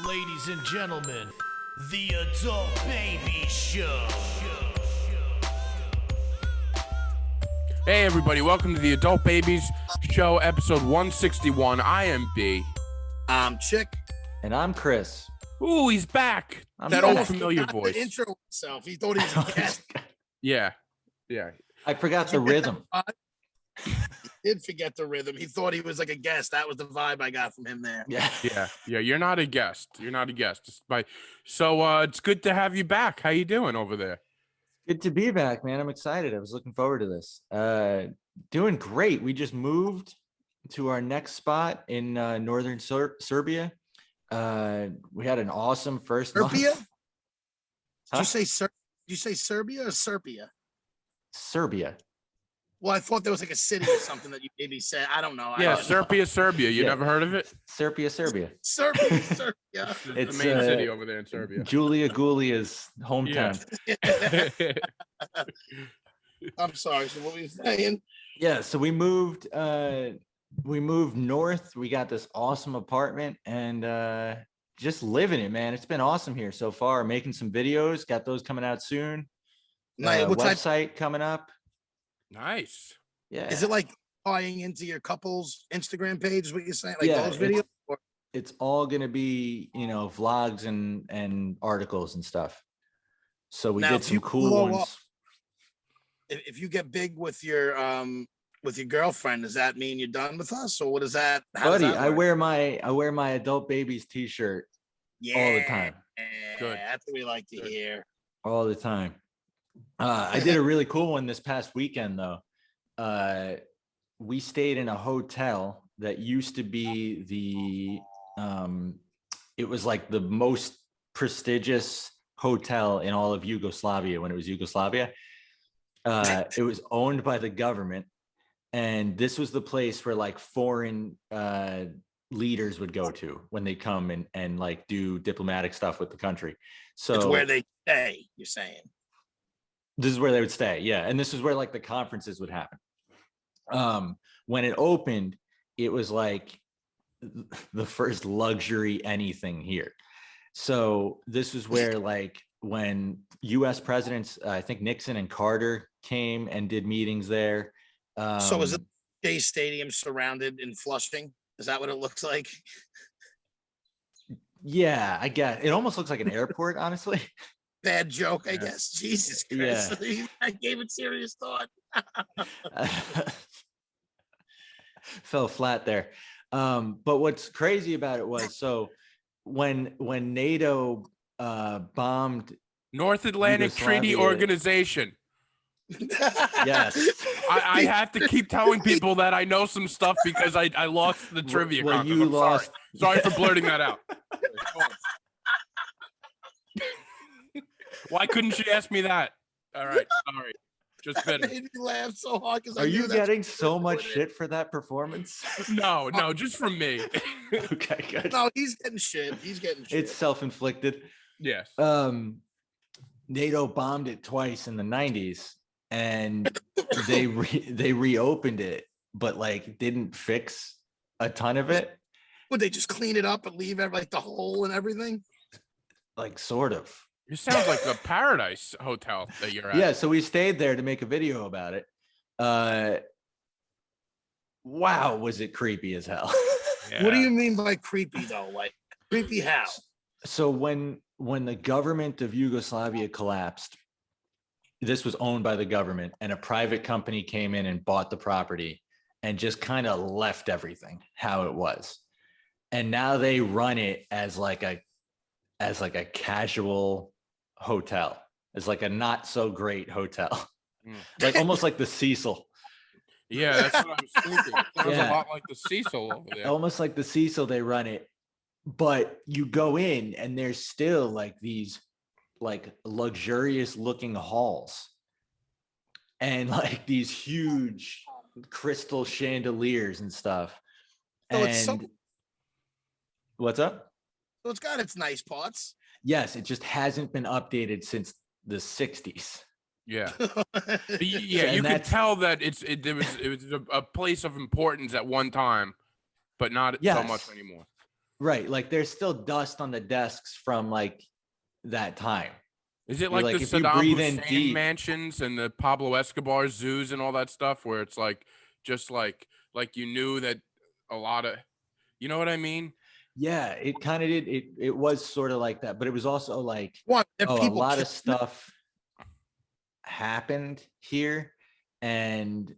Ladies and gentlemen, the Adult Baby Show. Hey everybody, welcome to the Adult Babies Show, episode 161. I am B. I'm Chic. And I'm Chris. Ooh, he's back. I'm That back. old familiar voice. Intro himself. He thought he was a guest. Yeah. I forgot the rhythm. He did forget the rhythm. He thought he was like a guest. That was the vibe I got from him there. Yeah. You're not a guest. So it's good to have you back. How you doing over there? Good to be back, man. I'm excited. I was looking forward to this. Doing great. We just moved to our next spot in northern Serbia. We had an awesome first Serbia? month. Did you say Did you say Serbia or Serbia? Serbia. Well, I thought there was like a city or something that you maybe said. I don't know. Yeah, Serbia. You never heard of it? Serbia. Serbia. It's It's the main city over there in Serbia. Julia Gulia's hometown. I'm sorry. So what were you saying? Yeah, so we moved north. We got this awesome apartment and just living it, man. It's been awesome here so far. Making some videos, got those coming out soon. Nice. What type? Website coming up. Nice. Yeah. Is it like tying into your couple's Instagram page? Is what you're saying? Like Yeah, those videos? it's all gonna be, vlogs and articles and stuff. So we Now, did if some you cool blow ones. up- If you get big with your girlfriend, does that mean you're done with us, or what is that? How does Buddy, that I work? wear my Adult Babies t-shirt all the time. Good. That's what we like to hear. All the time. I did a really cool one this past weekend though. We stayed in a hotel that used to be it was like the most prestigious hotel in all of Yugoslavia when it was Yugoslavia. It was owned by the government, and this was the place where like foreign leaders would go to when they come and like do diplomatic stuff with the country. So It's where they stay, you're saying. this is where they would stay. Yeah. And this is where like the conferences would happen. When it opened, it was like the first luxury anything here. So this is where like when US presidents, I think Nixon and Carter came and did meetings there. So is it Shea Stadium surrounded in Flushing? Is that what it looks like? Yeah, I guess it almost looks like an airport, honestly. Bad joke, I Yeah. guess. Jesus Christ. I gave it serious thought. Fell flat there. But what's crazy about it was so when NATO bombed, North Atlantic Treaty Yugoslavia. Organization. yes. I have to keep telling people that I know some stuff because I lost the trivia. Well, contest. you I'm lost. Sorry for blurting that out. Why couldn't she ask me that? All right, sorry. Just That bitter. made me laugh so hard because Are you getting so much shit for that performance? No, just from me. Okay, good. No, he's getting shit. It's self-inflicted. Yes. NATO bombed it twice in the 90s, and they reopened it, but like didn't fix a ton of it. Would they just clean it up and leave like the hole and everything? Like sort of. It sounds like a paradise hotel that you're at. Yeah, so we stayed there to make a video about it. Wow, was it creepy as hell. Yeah. What do you mean by creepy though? Like creepy how? So when the government of Yugoslavia collapsed, this was owned by the government, and a private company came in and bought the property and just kind of left everything how it was. And now they run it as like a casual hotel. It's like a not so great hotel. Like almost like the Cecil. Yeah, that's what I was thinking. It sounds a Yeah. lot like the Cecil over there. Almost like the Cecil, they run it. But you go in and there's still like these like luxurious looking halls and like these huge crystal chandeliers and stuff. So And what's up? So it's got its nice parts. Yes, it just hasn't been updated since the 60s. Yeah. And Yeah, you can that's- tell that it was a place of importance at one time, but not so Yes. much anymore. Right. Like there's still dust on the desks from like that time. Is it You're like like, the if you Saddam breathe in Hussein deep- mansions and the Pablo Escobar zoos and all that stuff, where it's like just like you knew that a lot of, you know what I mean? Yeah, it kind of did. It was sort of like that, but it was also like, What? There oh, a people lot of killing- stuff happened here, and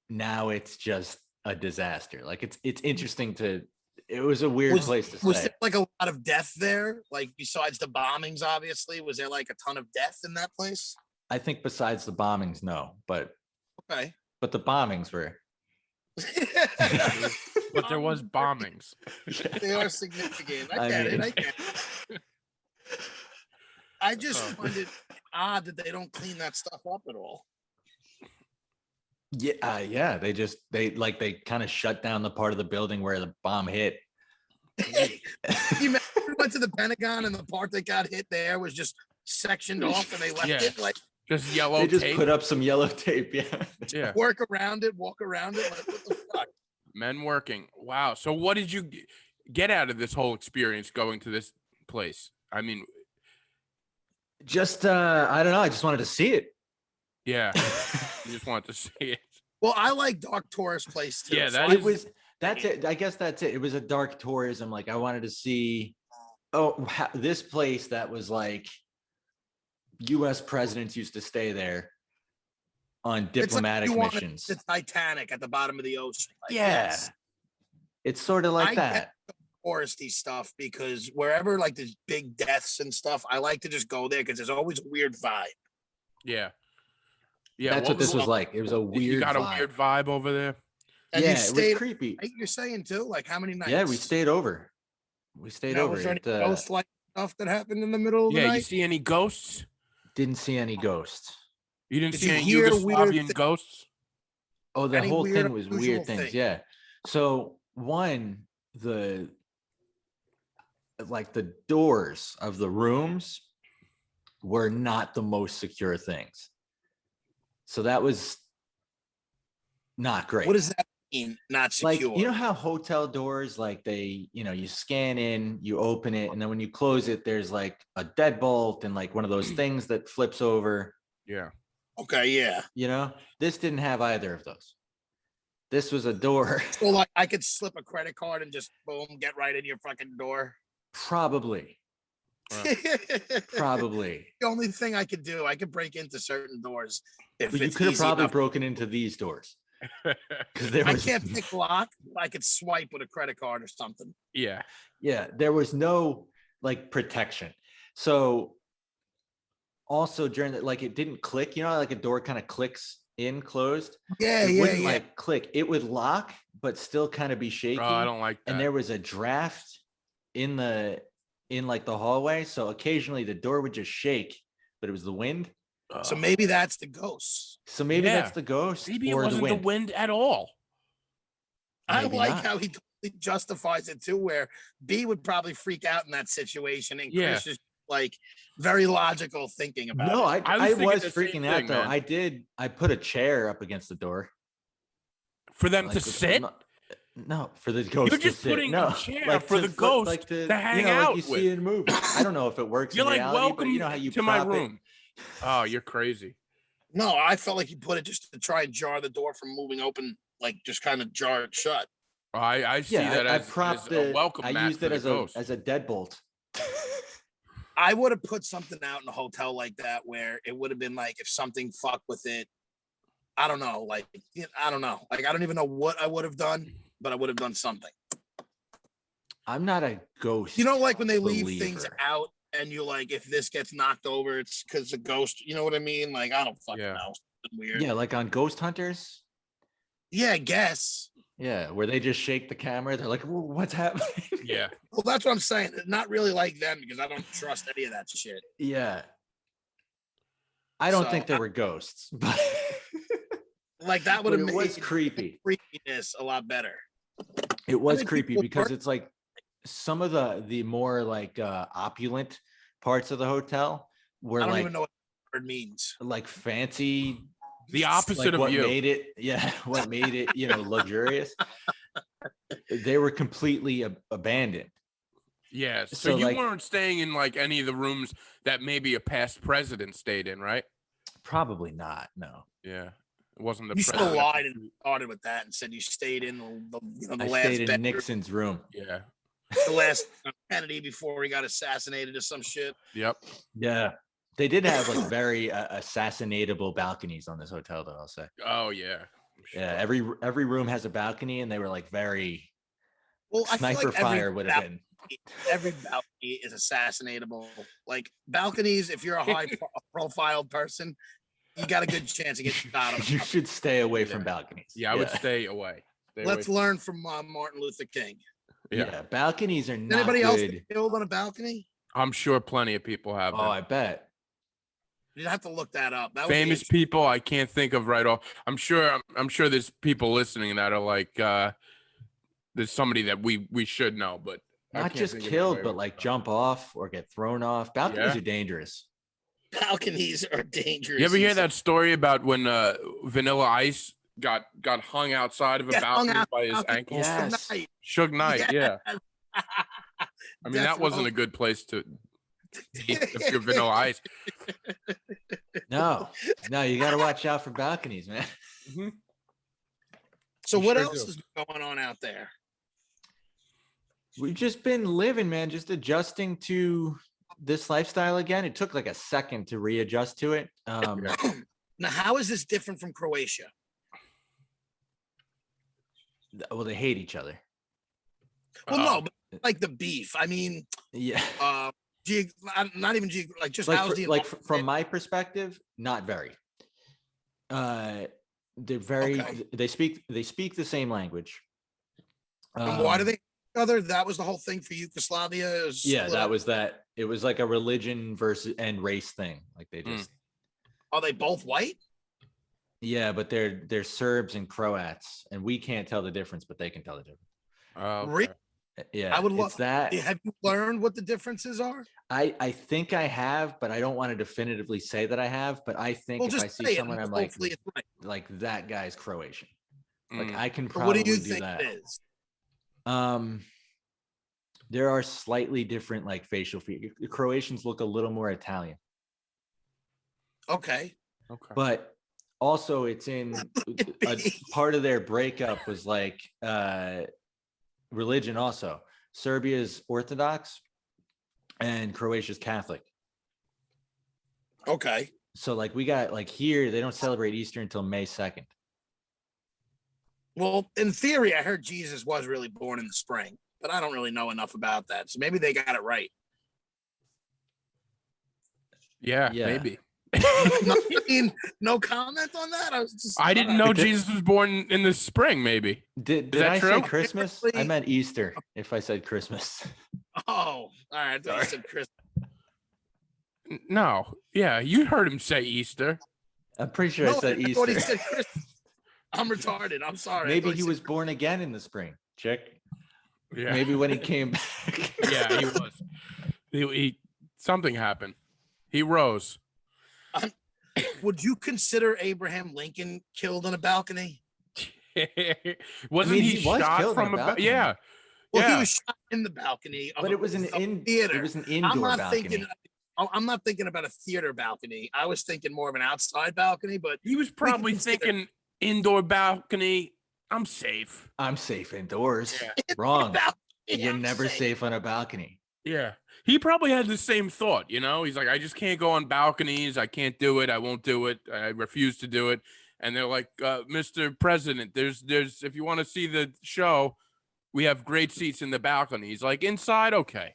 now it's just a disaster. Like it's interesting to. It was a weird place to Was stay. there like a lot of death there? Like besides the bombings, obviously, was there like a ton of death in that place? I think besides the bombings, no, but Okay. the bombings were. But there was bombings. They are significant. I I get it. mean- I get it. I just find it odd that they don't clean that stuff up at all. Yeah, yeah. They kind of shut down the part of the building where the bomb hit. You remember we went to the Pentagon and the part that got hit there was just sectioned off and they left Yeah. it like Just yellow They just tape. put up some yellow tape. Yeah. Yeah. work around it, walk around it. Like, what the fuck? Men working. Wow. So what did you get out of this whole experience going to this place? I mean, Just I don't know. I just wanted to see it. yeah. You just wanted to see it. Well, I like dark tourist place too. Yeah, so that I is- That's it. I guess that's it. It was a dark tourism. Like I wanted to see, this place that was like U.S. presidents used to stay there on it's like diplomatic you wanted missions. The Titanic at the bottom of the ocean. Like, Yeah, yes, it's sort of like I that. get touristy stuff because wherever like there's big deaths and stuff, I like to just go there because there's always a weird vibe. Yeah. Yeah. That's what this was like. It was a weird. You got vibe. a weird vibe over there. And Yeah, you it stayed, was creepy. right? You're saying too, like how many nights? Yeah, we stayed over. We stayed Now, over. was there any It, ghost like stuff that happened in the middle of the Yeah. You night? see any ghosts? didn't see any ghosts. You didn't Did see you any hear weird Yugoslavian thi- ghosts? Oh, the Any whole weird, thing was unusual weird things. thing? Yeah. So the doors of the rooms were not the most secure things. So that was not great. What does that mean? Not Like, secure. you know how hotel doors, like they, you scan in, you open it, and then when you close it, there's like a deadbolt and like one of those things that flips over. Yeah. Okay, yeah. This didn't have either of those. This was a door. So like I could slip a credit card and just boom, get right in your fucking door. Probably. The only thing I could do, I could break into certain doors if But you it's could have easy probably enough. broken into these doors. Because there I was can't pick lock. I could swipe with a credit card or something. Yeah. yeah, there was no like protection. So also during the, like it didn't click, how, like a door kind of clicks in closed. Yeah, It yeah, wouldn't yeah. like click. It would lock, but still kind of be shaky. Bro, I don't like that. And there was a draft in like the hallway. So occasionally the door would just shake, but it was the wind. So maybe that's the ghost. So maybe Yeah. that's the ghost Maybe it or wasn't the wind. the wind at all. I Maybe like not. how he totally justifies it too, where B would probably freak out in that situation, and Yeah. Chris is like very logical thinking about No, it. I thinking was the same freaking out thing, though. man. I put a chair up against the door. For them Like, to sit? No, for the ghost. You're just to sit. putting a no, chair for the ghost to hang like out you see with. in movies. I don't know if it works. You're in like, reality, welcome but you know how you to my prop it? room. Oh, you're crazy. No, I felt like he put it just to try and jar the door from moving open, like just kind of jar it shut. I see Yeah, that I as, propped a it. welcome I mat used for it the as a ghost. deadbolt. I would have put something out in a hotel like that where it would have been like if something fucked with it. I don't know. Like, I don't know. Like, I don't even know what I would have done, but I would have done something. I'm not a ghost. Like when they leave things believer. out and you're like, if this gets knocked over, it's because the ghost, you know what I mean? Like, I don't fucking Yeah. know. Something weird. Yeah, like on Ghost Hunters. Yeah, I guess. Yeah, where they just shake the camera. They're like, "What's happening?" Yeah. Well, that's what I'm saying. Not really like them because I don't trust any of that shit. Yeah. I don't So, think there were ghosts, but Like, that would but have it made was creepy. freakiness a lot better. It was think creepy people because were- it's like some of the more like opulent parts of the hotel were I don't like even know what the word means. fancy. The opposite Like of what you. made it, what made it, luxurious. They were completely abandoned. Yeah. So, So, you like, weren't staying in like any of the rooms that maybe a past president stayed in, right? probably not. No, Yeah. It wasn't the You should have president. lied and started with that and said you stayed in the I last stayed in bedroom, Nixon's room. Yeah. the last Kennedy before he got assassinated or some shit. Yep. Yeah, they did have like very assassinatable balconies on this hotel, though. I'll say. Oh yeah. I'm sure. Yeah, every room has a balcony, and they were like very Well, I feel sniper like every fire would have been. every balcony is assassinatable. Like balconies, if you're a high profile person, you got a good chance of getting shot. You should stay away Yeah. from balconies. Yeah, I would stay away. Let's learn from Martin Luther King. Yeah, balconies are not Anybody else good. get killed on a balcony? I'm sure plenty of people have Oh, been. I bet. You'd have to look that up. That would be Famous people I can't think of right off. I'm sure there's people listening that are like there's somebody that we should know, but I Not can't just think of killed, anybody but like right jump off or get thrown off. Balconies Yeah. are dangerous. balconies are dangerous. You ever hear He that story about when Vanilla Ice got hung outside of a Get hung balcony out by his balcony. ankles? Yeah. said. Yes. Suge Knight, yeah. I mean, that Death wasn't Row. a good place to eat if you're Vanilla Ice. No, you got to watch out for balconies, man. So You what sure else do. is going on out there? We've just been living, man, just adjusting to this lifestyle again. It took like a second to readjust to it. Yeah. Now, how is this different from Croatia? Well, they hate each other. Well, Oh. no, but like the beef. I mean, Yeah. not even like just Like, how's the from my perspective, not very. They're very. Okay. They speak the same language. and why do they each other? That was the whole thing for Yugoslavia. is Yeah, split that up. was that. It was like a religion versus and race thing. Like they just. Are they both white? Yeah, but they're Serbs and Croats, and we can't tell the difference, but they can tell the difference. Oh, okay. Really? Yeah, I would it's love that. Have you learned what the differences are? I think I have, but I don't want to definitively say that I have. But I think Well, if I just see say it. someone, and I'm like, hopefully it's right. that guy's Croatian. Like Mm. I can But what probably do you do think that. it is? There are slightly different like facial features. Croatians look a little more Italian, Okay. Okay. but also it's in a part of their breakup was like religion. Also, Serbia's Orthodox and Croatia's Catholic. Okay. So like we got like here they don't celebrate Easter until May 2nd. Well, in theory, I heard Jesus was really born in the spring, but I don't really know enough about that. So maybe they got it right. Yeah, Yeah. maybe. No comment on that. I was just. I didn't know Jesus was born in the spring. Maybe. Did that I say true? Christmas? I meant Easter. If I said Christmas, Oh, all right. I thought you said Chris. No. Yeah, you heard him say Easter. I'm pretty sure I said I thought he Easter. said Chris. I'm retarded. I'm sorry. I Maybe thought he said- was born again in the spring. Check. Yeah. Maybe when he came back. Yeah, he was. He something happened. He rose. Would you consider Abraham Lincoln killed on a balcony? Wasn't mean, he, he was shot killed on from a a balcony. yeah? Well, Yeah. he was shot in the balcony. Of But a- it was an of a theater. It was an indoor I'm not balcony. thinking. I'm not thinking about a theater balcony. I was thinking more of an outside balcony. But He was probably consider- thinking indoor balcony. I'm safe. I'm safe indoors. Yeah. Wrong. balcony, You're I'm never saying. safe on a balcony. Yeah. He probably had the same thought, you know? He's like, I just can't go on balconies. I can't do it. I won't do it. I refuse to do it. And they're like, Mr. President, there's if you want to see the show, we have great seats in the balcony. He's like, inside, okay.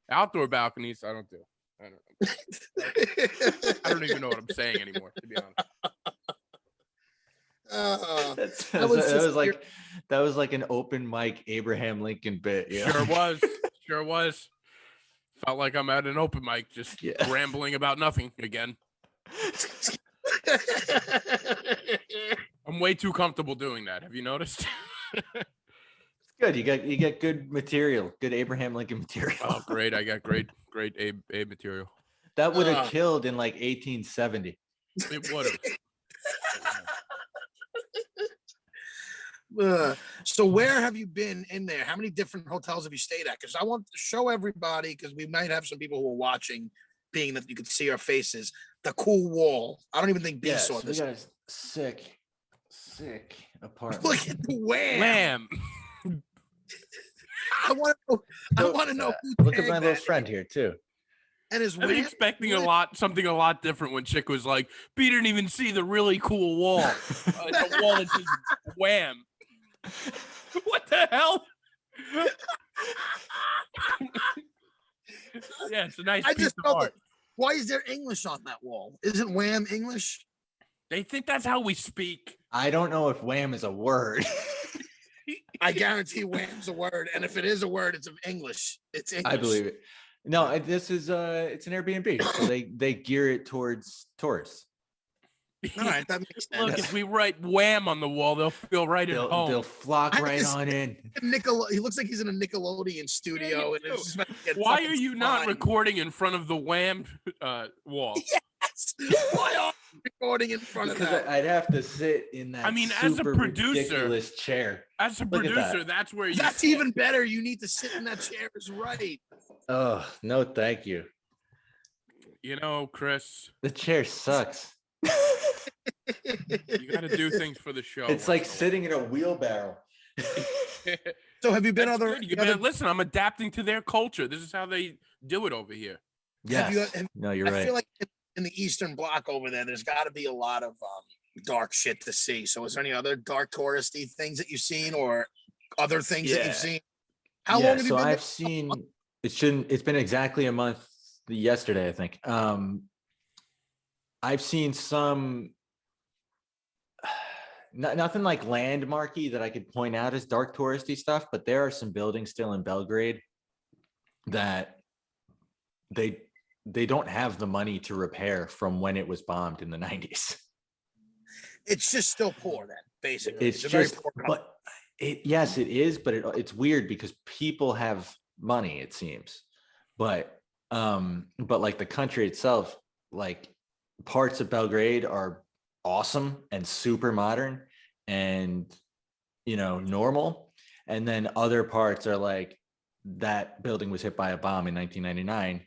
Outdoor balconies, I don't do. I don't even know what I'm saying anymore, to be honest. That was like an open mic Abraham Lincoln bit. Yeah. Sure was. Sure was. Felt like I'm at an open mic, just Yeah. rambling about nothing again. I'm way too comfortable doing that. Have you noticed? Good. You get good material, good Abraham Lincoln material. Oh, great. I got great Abe material. That would have killed in like 1870. It would have. So where have you been in there? How many different hotels have you stayed at? Because I want to show everybody, because we might have some people who are watching, being that you can see our faces, the cool wall. I don't even think B saw So we this. got a sick apartment. Look at the wham. Wham! I want to know who Look at tagged my little that. friend here too. And his I was wham. expecting something a lot different when Chick was like, "B didn't even see the really cool wall. The wall that says wham." What the hell? Yeah, it's a nice I piece just of felt art. it. Why is there English on that wall? Isn't wham English? They think that's how we speak. I don't know if wham is a word. I guarantee wham's a word, and if it is a word, it's of English. It's English. I believe it. No, this is it's an Airbnb, so they gear it towards tourists. All right, that makes sense. Look, if we write wham on the wall, they'll feel right at home. They'll flock I right just- on in. He looks like he's in a Nickelodeon studio. And it's just about to get Why fucking are you not fine. recording in front of the wham wall? Yes. Why are you recording in front of Because that? I'd have to sit in that. I mean, as a super producer- ridiculous chair. As a Look at producer, that. that's where you. That's even better. You need to sit in that chair. Is right. Oh no, thank you. You know, Chris, The chair sucks. you got to do things for the show. It's like sitting in a wheelbarrow. So have you been That's other? good. You gotta listen. I'm adapting to their culture. This is how they do it over here. Yes. have- No, you're I right. feel like in the Eastern Bloc over there's got to be a lot of dark shit to see. So is there any other dark touristy things that you've seen, or other things that Yeah. you've seen? How long have you so been? I've seen it's been exactly a month yesterday, I think. I've seen some nothing like landmarky that I could point out as dark touristy stuff, but there are some buildings still in Belgrade that they don't have the money to repair from when it was bombed in the 90s. It's just still poor then, basically. It's a very just, poor country. but yes, it is, but it's weird because people have money, it seems, but like the country itself, like parts of Belgrade are awesome and super modern and normal, and then other parts are like that building was hit by a bomb in 1999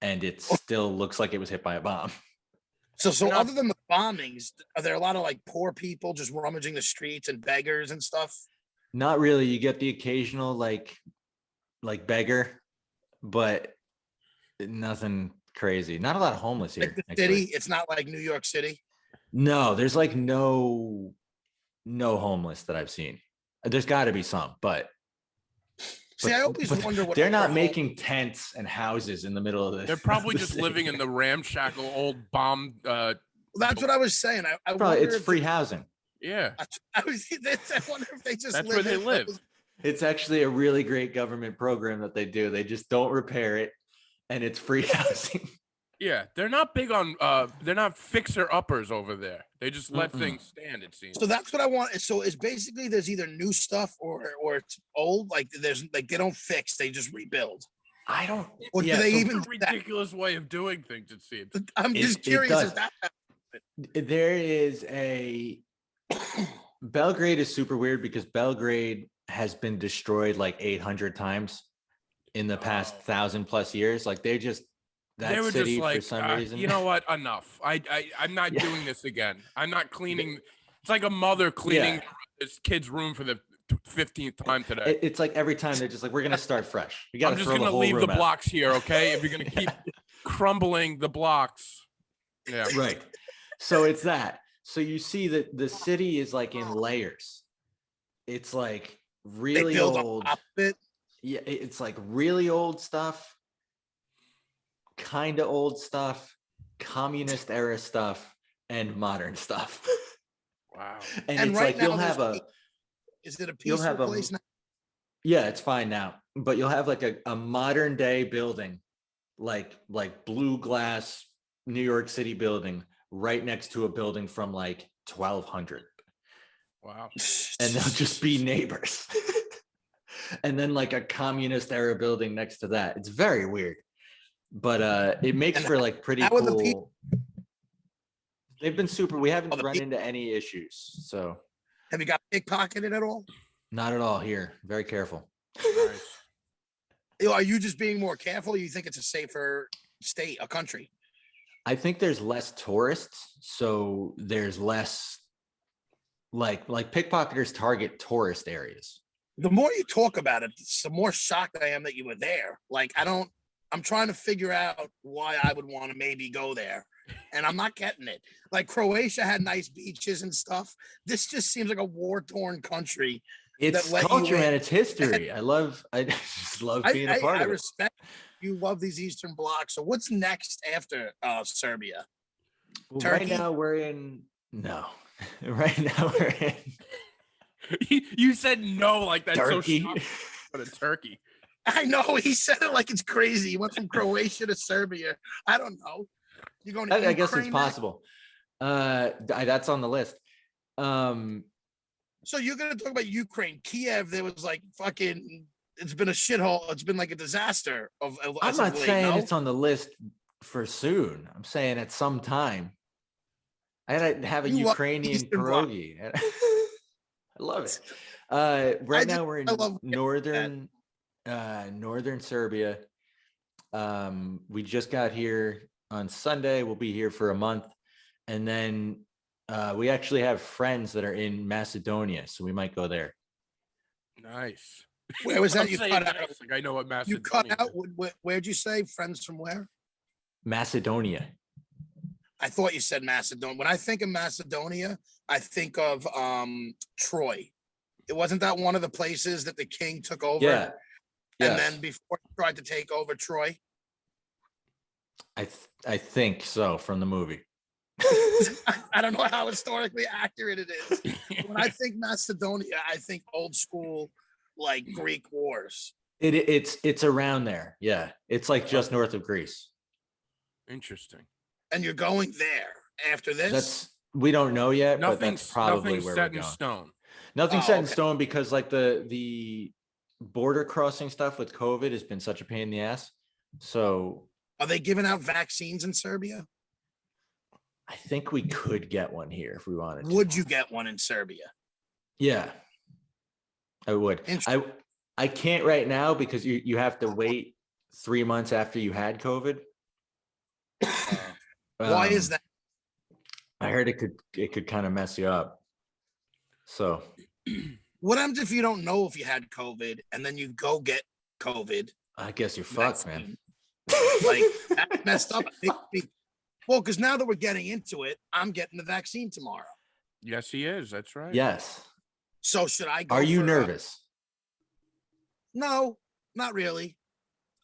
and it still looks like it was hit by a bomb. So other than the bombings, are there a lot of like poor people just rummaging the streets and beggars and stuff? Not really. You get the occasional like beggar, but nothing crazy. Not a lot of homeless here. Like the city, it's not like New York City. No, there's like no homeless that I've seen. There's got to be some, but See, I always wonder what they're not making tents and houses in the middle of this. They're probably just living in the ramshackle old bomb. That's what I was saying. I Probably wonder it's free housing. Yeah, I wonder if they just that's live where they in live. those- It's actually a really great government program that they do. They just don't repair it, and it's free housing. Yeah, they're not big on. They're not fixer uppers over there. They just let things stand. It seems. So that's what I want. So it's basically there's either new stuff or it's old. Like there's like they don't fix, they just rebuild. I don't. Or do yeah, they so even It's a do that? ridiculous way of doing things. It seems. I'm just it curious does. if that There is a Belgrade is super weird because Belgrade has been destroyed like 800 times in the past 1,000+ years. Like they just They were city just like, for some reason. you know what? Enough. I'm not Yeah. doing this again. I'm not cleaning. It's like a mother cleaning his kid's room for the 15th time today. It's like every time they're just like, we're gonna start fresh. You got I'm to just throw gonna the whole leave the room out. blocks here, okay? If you're gonna keep crumbling the blocks, yeah. Right. So it's that. So you see that the city is like in layers. It's like they really build old. on top of it. Yeah, it's like really old stuff, kind of old stuff, communist era stuff, and modern stuff. Wow. And And it's right like you'll now have there's a Is it a you'll peaceful have a place now? yeah, it's fine now, but you'll have like a modern day building, like blue glass New York City building right next to a building from like 1200, Wow. and they'll just be neighbors. And then like a communist era building next to that. It's very weird, but it makes And for like pretty how are the cool. They've been super. We haven't the run peop- into any issues. So Have you got pickpocketed at all? Not at all here. Very careful. Nice. Are you just being more careful? Or you think it's a safer state, a country? I think there's less tourists, so there's less like pickpocketers target tourist areas. The more you talk about it, the more shocked I am that you were there. Like, I'm trying to figure out why I would want to maybe go there. And I'm not getting it. Like, Croatia had nice beaches and stuff. This just seems like a war-torn country. It's culture, man. It's history. I just love being a part of it. I respect you. Love these Eastern blocks. So what's next after Serbia? Well, Turkey? right now we're in Right now we're in You said no like that's Turkey. So shocking. But a turkey. I know he said it like it's crazy. He went from Croatia to Serbia. I don't know. You're going to I guess it's Ukraine possible. That's on the list. So you're going to talk about Ukraine, Kiev. There was like fucking. It's been a shithole. It's been like a disaster. I'm not saying it's on the list for soon. I'm saying at some time. I had to have a Ukrainian pierogi. I love it. Right now we're in northern Serbia. We just got here on Sunday. We'll be here for a month, and then we actually have friends that are in Macedonia, so we might go there. Nice. Where was that? You cut out. Like I know what Macedonia. You cut out. Where'd you say? Friends from where? Macedonia. I thought you said Macedonia. When I think of Macedonia, I think of Troy. It wasn't that one of the places that the king took over? Yeah. And then before he tried to take over Troy? I think so from the movie. I don't know how historically accurate it is. When I think Macedonia, I think old school, like Greek wars. It's around there. Yeah. It's like just north of Greece. Interesting. And you're going there after this? We don't know yet, but that's probably where we're set going. in stone. Nothing's set in stone because like the border crossing stuff with COVID has been such a pain in the ass. So are they giving out vaccines in Serbia? I think we could get one here if we wanted to. Would you get one in Serbia? Yeah, I would. I can't right now because you have to wait 3 months after you had COVID. Why is that? I heard it could kind of mess you up. So what happens if you don't know if you had COVID and then you go get COVID? I guess you're fucked, man. Like that's messed up. Well, because now that we're getting into it, I'm getting the vaccine tomorrow. Yes, he is. That's right. Yes. So should I go? Are you nervous? No, not really.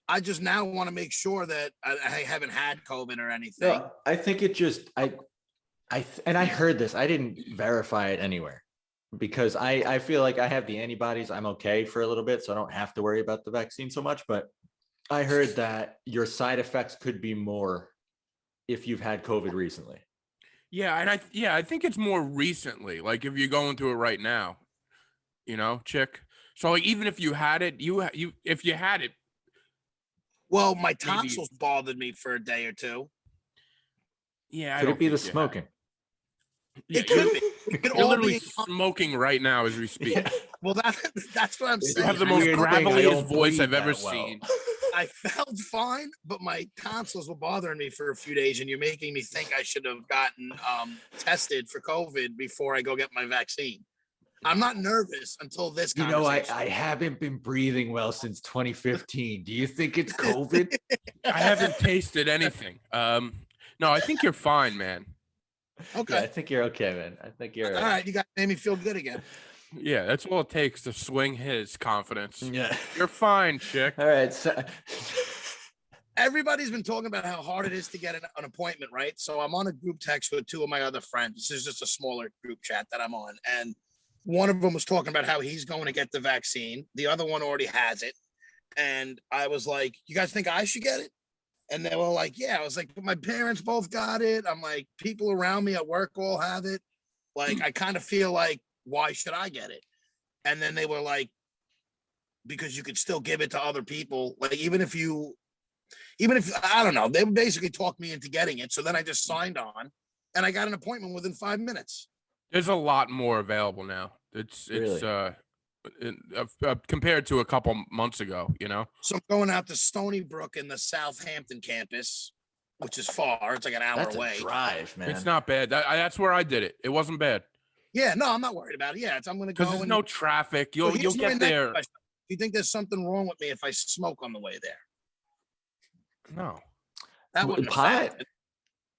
I just now want to make sure that I haven't had COVID or anything. No, I think it just and I heard this. I didn't verify it anywhere because I feel like I have the antibodies. I'm okay for a little bit, so I don't have to worry about the vaccine so much. But I heard that your side effects could be more if you've had COVID recently. Yeah, and I think it's more recently. Like if you're going through it right now, Chick. So like even if you had it, if you had it. Well, my tonsils bothered me for a day or two. Yeah, could it be the smoking? It could be. It could You're all literally be smoking right now as we speak. Yeah. Well, that's what I'm saying. You have the most graveliest voice I've ever seen. I felt fine, but my tonsils were bothering me for a few days, and you're making me think I should have gotten tested for COVID before I go get my vaccine. I'm not nervous until this conversation. I haven't been breathing well since 2015. Do you think it's COVID? I haven't tasted anything. No, I think you're fine, man. Okay. Yeah, I think you're okay, man. I think you're all right. You got made me feel good again. Yeah, that's all it takes to swing his confidence. Yeah. You're fine, Chick. All right. So everybody's been talking about how hard it is to get an appointment, right? So I'm on a group text with two of my other friends. This is just a smaller group chat that I'm on. And one of them was talking about how he's going to get the vaccine. The other one already has it. And I was like, you guys think I should get it? And they were like, yeah. I was like, but my parents both got it. I'm like, people around me at work all have it. Like, I kind of feel like, why should I get it? And then they were like, because you could still give it to other people. Like, even if I don't know, they basically talked me into getting it. So then I just signed on and I got an appointment within 5 minutes. There's a lot more available now. It's Really? compared to a couple months ago, you know. So I'm going out to Stony Brook in the Southampton campus, which is far. It's like an hour That's away. a drive, man. It's not bad. That's where I did it. It wasn't bad Yeah, no, I'm not worried about it. Yeah, I'm going to go. because there's no traffic. Well, You'll here's my get next there. question. Do you think there's something wrong with me if I smoke on the way there? No. That wouldn't Pot? affect it.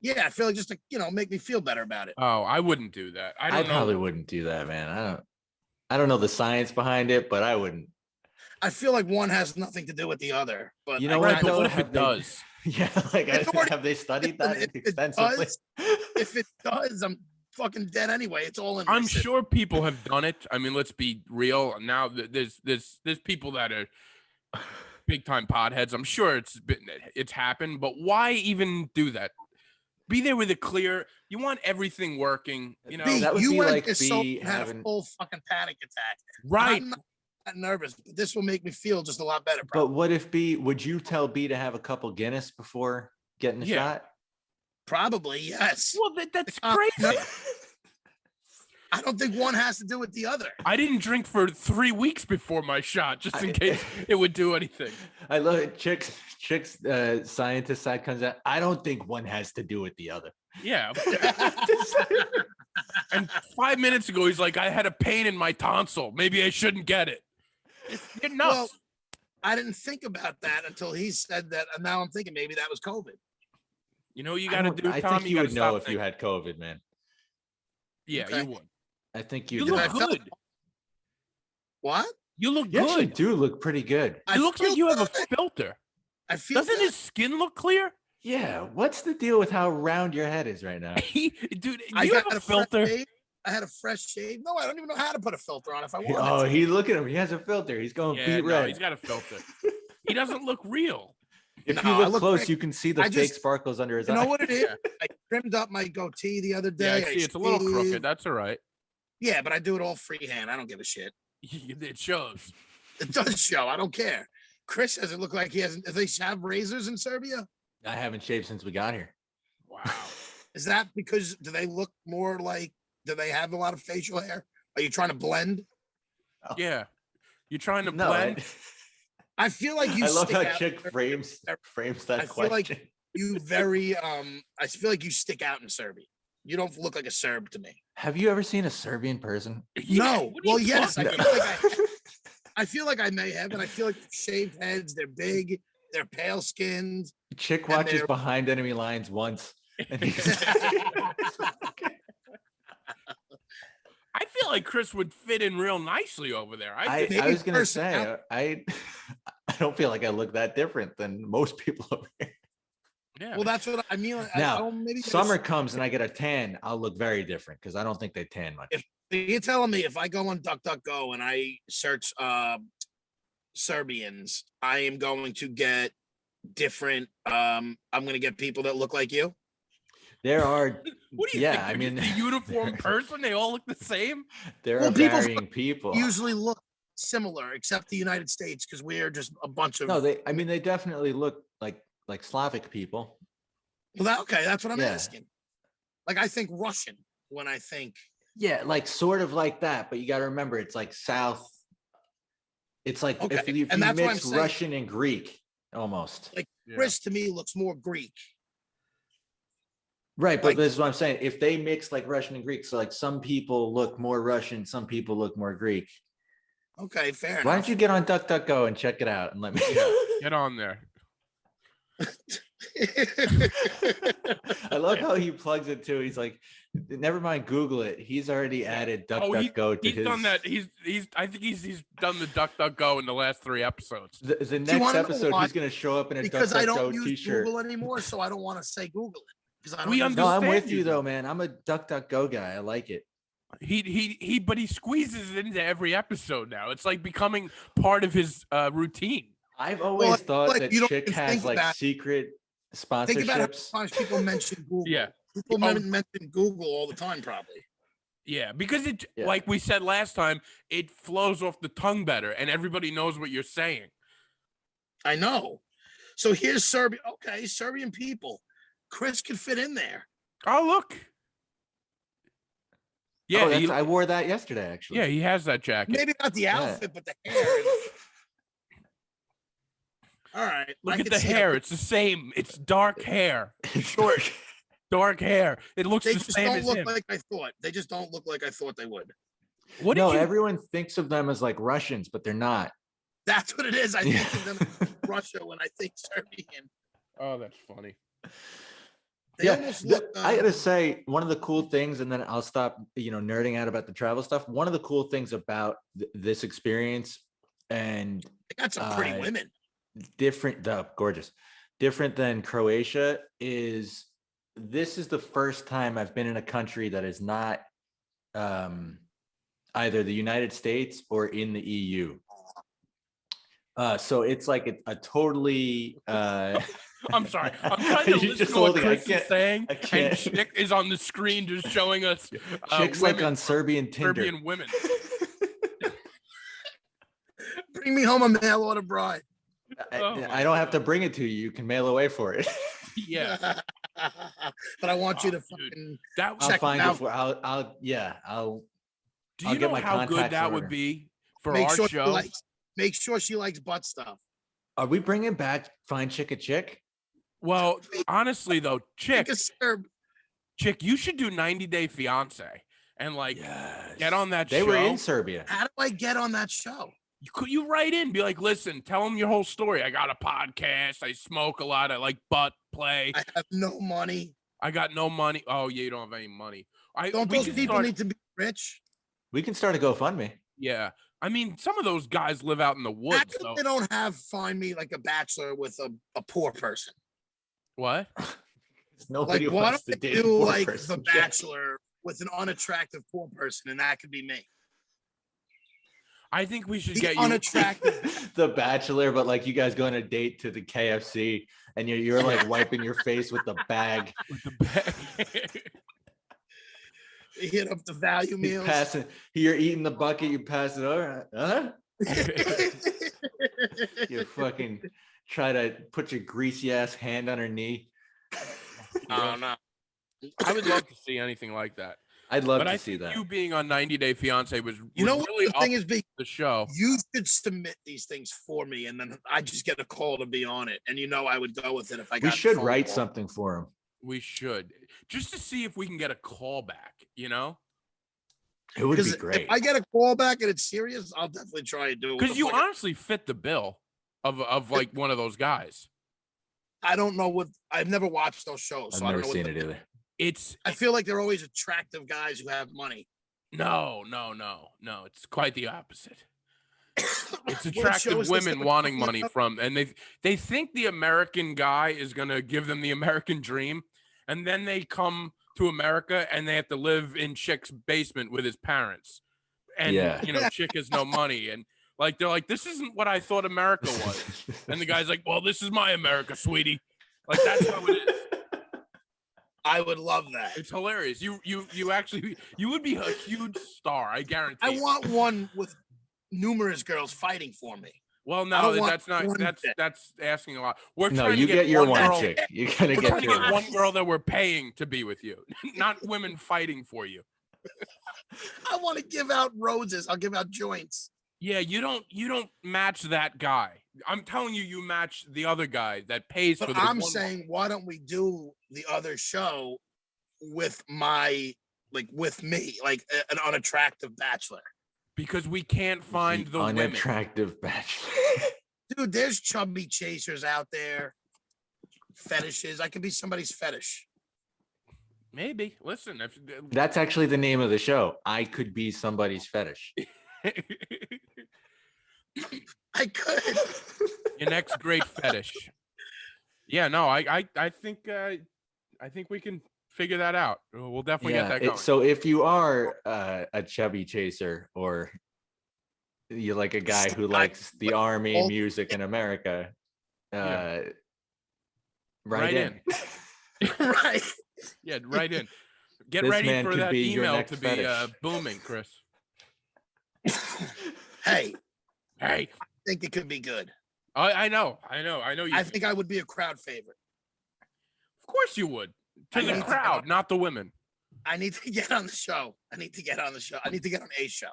Yeah, I feel like just to, make me feel better about it. Oh, I wouldn't do that. I don't know. probably wouldn't do that, man. I don't know the science behind it, but I wouldn't. I feel like one has nothing to do with the other. But You know I what? kind of- But what if Have it they- does? Yeah, like It's already- have they studied that If it extensively? does, if it does, I'm fucking dead anyway. It's all in. my I'm system. sure people have done it. I mean, let's be real. Now there's people that are big time potheads. I'm sure it's happened, but why even do that? Be there with it clear. You want everything working, you know. B, that would you be went like to soap B and had a having- full fucking panic attack. Right. I'm not that nervous, but this will make me feel just a lot better. But Probably. what if B? Would you tell B to have a couple Guinness before getting a Yeah. shot? Probably, yes. Well, that's Uh, crazy. I don't think one has to do with the other. I didn't drink for 3 weeks before my shot, just in case it would do anything. I love it. Chick's scientist side comes out. I don't think one has to do with the other. Yeah. And 5 minutes ago, he's like, I had a pain in my tonsil. Maybe I shouldn't get it. You're nuts. Well, I didn't think about that until he said that, and now I'm thinking maybe that was COVID. You know what you I got to don't- do, I Tom? think you gotta would know stop if you thinking. had COVID, man. Yeah, Okay. you would. I think You you'd look I know. felt- good. What? You look You actually good. do look pretty good. It looks like feel you have a good. filter. I feel. Doesn't good. his skin look clear? Yeah. What's the deal with how round your head is right now? Dude, I you have got a fresh filter. shave. I had a fresh shave. No, I don't even know how to put a filter on if I wanted Oh, to. he look at him. He has a filter. He's going Yeah, beet no, red. he's got a filter. He doesn't look real. If No, you I look look close, like- you can see the I fake just- sparkles under his You eye. know what it is? Yeah. I trimmed up my goatee the other Yeah, I day. see. It's a little crooked. shaved. That's all right. Yeah, but I do it all freehand. I don't give a shit. It shows. It does show. I don't care. Chris doesn't look like he hasn't. Do they have razors in Serbia? I haven't shaved since we got here. Wow. Is that because do they look more like? Do they have a lot of facial hair? Are you trying to blend? Yeah. You're trying to No, blend. I feel like you. I love stick how out Chick very- frames that I feel like- question. You very. I feel like you stick out in Serbia. You don't look like a Serb to me. Have you ever seen a Serbian person? Yeah, No. what are you Well, yes. I talking feel, about? like I feel like I may have, and I feel like shaved heads. They're big. They're pale skinned. Chick And watches they're- Behind Enemy Lines once. And he's I feel like Chris would fit in real nicely over there. I Maybe was gonna person say out- I don't feel like I look that different than most people over here. Yeah. Well, that's what I mean. Now, maybe there's- Summer comes and I get a tan, I'll look very different because I don't think they tan much. You're telling me if I go on DuckDuckGo and I search Serbians, I am going to get different. I'm going to get people that look like you. There are what do you yeah, think? I They're mean, just a uniform person. They all look the same. there Well, are people varying people. Usually look similar, except the United States, because we are just a bunch of. No, they definitely look like Slavic people. Well, okay, that's what I'm Yeah. asking. Like I think Russian when I think. Yeah, like sort of like that, but you got to remember it's like South. It's like if Okay, you, and that's what I'm mix saying. Russian and Greek almost. Like Yeah. Chris to me looks more Greek. Right, but like- this is what I'm saying. If they mix like Russian and Greek, so like some people look more Russian, some people look more Greek. Okay, fair Why enough. don't you get on DuckDuckGo and check it out and let me Get on there. I love how he plugs it too. He's like, never mind, Google it. He's already added DuckDuckGo to He's his. done that. He's. I think he's done the DuckDuckGo in the last 3 episodes. The you next wanna know episode, why? he's gonna show up in a because I don't DuckDuckGo use t-shirt. Google anymore, so I don't want to say Google it because I don't. We use No, I'm understand with you, you though. though, man. I'm a DuckDuckGo guy. I like it. But he squeezes it into every episode now. It's like becoming part of his routine. I've always thought like, that you don't Chick even has think like about- secret Think about how sponsorships. much people mention Google. Yeah. People Oh. mention Google all the time, probably. Yeah, because it, Yeah. like we said last time, it flows off the tongue better, and everybody knows what you're saying. I know. So here's Serbia. Okay, Serbian people. Chris could fit in there. Oh, look. Yeah, I wore that yesterday, actually. yeah, he has that jacket. Maybe not the outfit, but the hair. All right. Look at the hair. It's the same. It's dark hair. Short. Dark hair. It looks They the just same don't as look him. like I thought. They just don't look like I thought they would. What did No, you? everyone thinks of them as like Russians, but they're not. That's what it is. I Yeah. think of them as Russia when I think Serbian. Oh, that's funny. They almost look. I gotta say, one of the cool things, and then I'll stop, nerding out about the travel stuff. One of the cool things about this experience, and they got some pretty women. Gorgeous, different than Croatia, is this is the first time I've been in a country that is not either the United States or in the EU. So it's like a totally. I'm sorry. I'm trying to listen to what Chris is saying, and Chick Chick is on the screen just showing us Chick's like on Serbian Tinder. Serbian women. Bring me home a mail order bride. I don't have to bring it to you. You can mail away for it. Yeah. But I want you to fucking That I'll check find it it out. for. I'll. Do I'll you get know my how good contacts that over. would be for Make our sure show? make sure she likes butt stuff. Are we bringing back Find Chick a Chick? Well, honestly though, Chick, Like a Serb. Chick, you should do 90 Day Fiance and get on that They show. were in Serbia. How do I get on that show? You write in, be like, listen, tell them your whole story. I got a podcast. I smoke a lot. I like butt play. I have no money. I got no money. Oh yeah, you don't have any money. Don't those people need to be rich? We can start a GoFundMe. Yeah, I mean, some of those guys live out in the woods. How come So they don't find me like a bachelor with a poor person? what? Nobody Like, why wants don't to they date a do poor like person, the Bachelor with an unattractive poor person, and that could be me. I think we should The get you. unattractive. The Bachelor, but like you guys go on a date to the KFC and you're like wiping your face with the bag. With the bag. You hit up the value meals. You're eating the bucket, you pass it over. Huh? You fucking try to put your greasy ass hand on her knee. Oh no. I would love to see anything like that. I'd love But to I see think that. you being on 90 Day Fiance was You know what really the thing up is, big. the show. You should submit these things for me, and then I just get a call to be on it. And I would go with it if I got. We should a phone write call. something for him. We should, just to see if we can get a call back, It would be Because great. if I get a call back and it's serious, I'll definitely try and do it. Because you honestly fit the bill of like one of those guys. I don't know what. I've never watched those shows, so I've I don't never know. seen it either. I feel like they're always attractive guys who have money. No. It's quite the opposite. It's What show attractive is this women that we're wanting talking money about? from, and they think the American guy is gonna give them the American dream, and then they come to America and they have to live in Chick's basement with his parents, and Chick has no money, and they're like, this isn't what I thought America was, and the guy's like, well, this is my America, sweetie. Like that's how it is. I would love that. It's hilarious. You actually would be a huge star. I guarantee. I it. want one with numerous girls fighting for me. Well, I no, don't want that's not. one That's chick. that's asking a lot. We're No, trying you to get your one girl, chick. You gotta We're trying get to your get one. one girl that we're paying to be with you, not women fighting for you. I want to give out roses. I'll give out joints. Yeah, you don't match that guy. I'm telling you, you match the other guy that pays But for the. I'm one saying, why don't we do the other show with with me, like an unattractive bachelor? because we can't find the women. Unattractive bachelor. Dude, there's chubby chasers out there. Fetishes. I could be somebody's fetish. Maybe. Listen, if That's actually the name of the show. I could be somebody's fetish. I could. your next great fetish. Yeah, no, I think we can figure that out. We'll definitely get that going. So if you are a chubby chaser, or you're like a guy who likes the army, music in America, Yeah. write in. Right. Yeah, right in. Get This ready man for could that be your email next to be fetish. booming, Chris. Hey, Hey, I think it could be good. I know you. I think I would be a crowd favorite. Of course you would. To I the mean, crowd, not the women. I need to get on the show. I need to get on a show.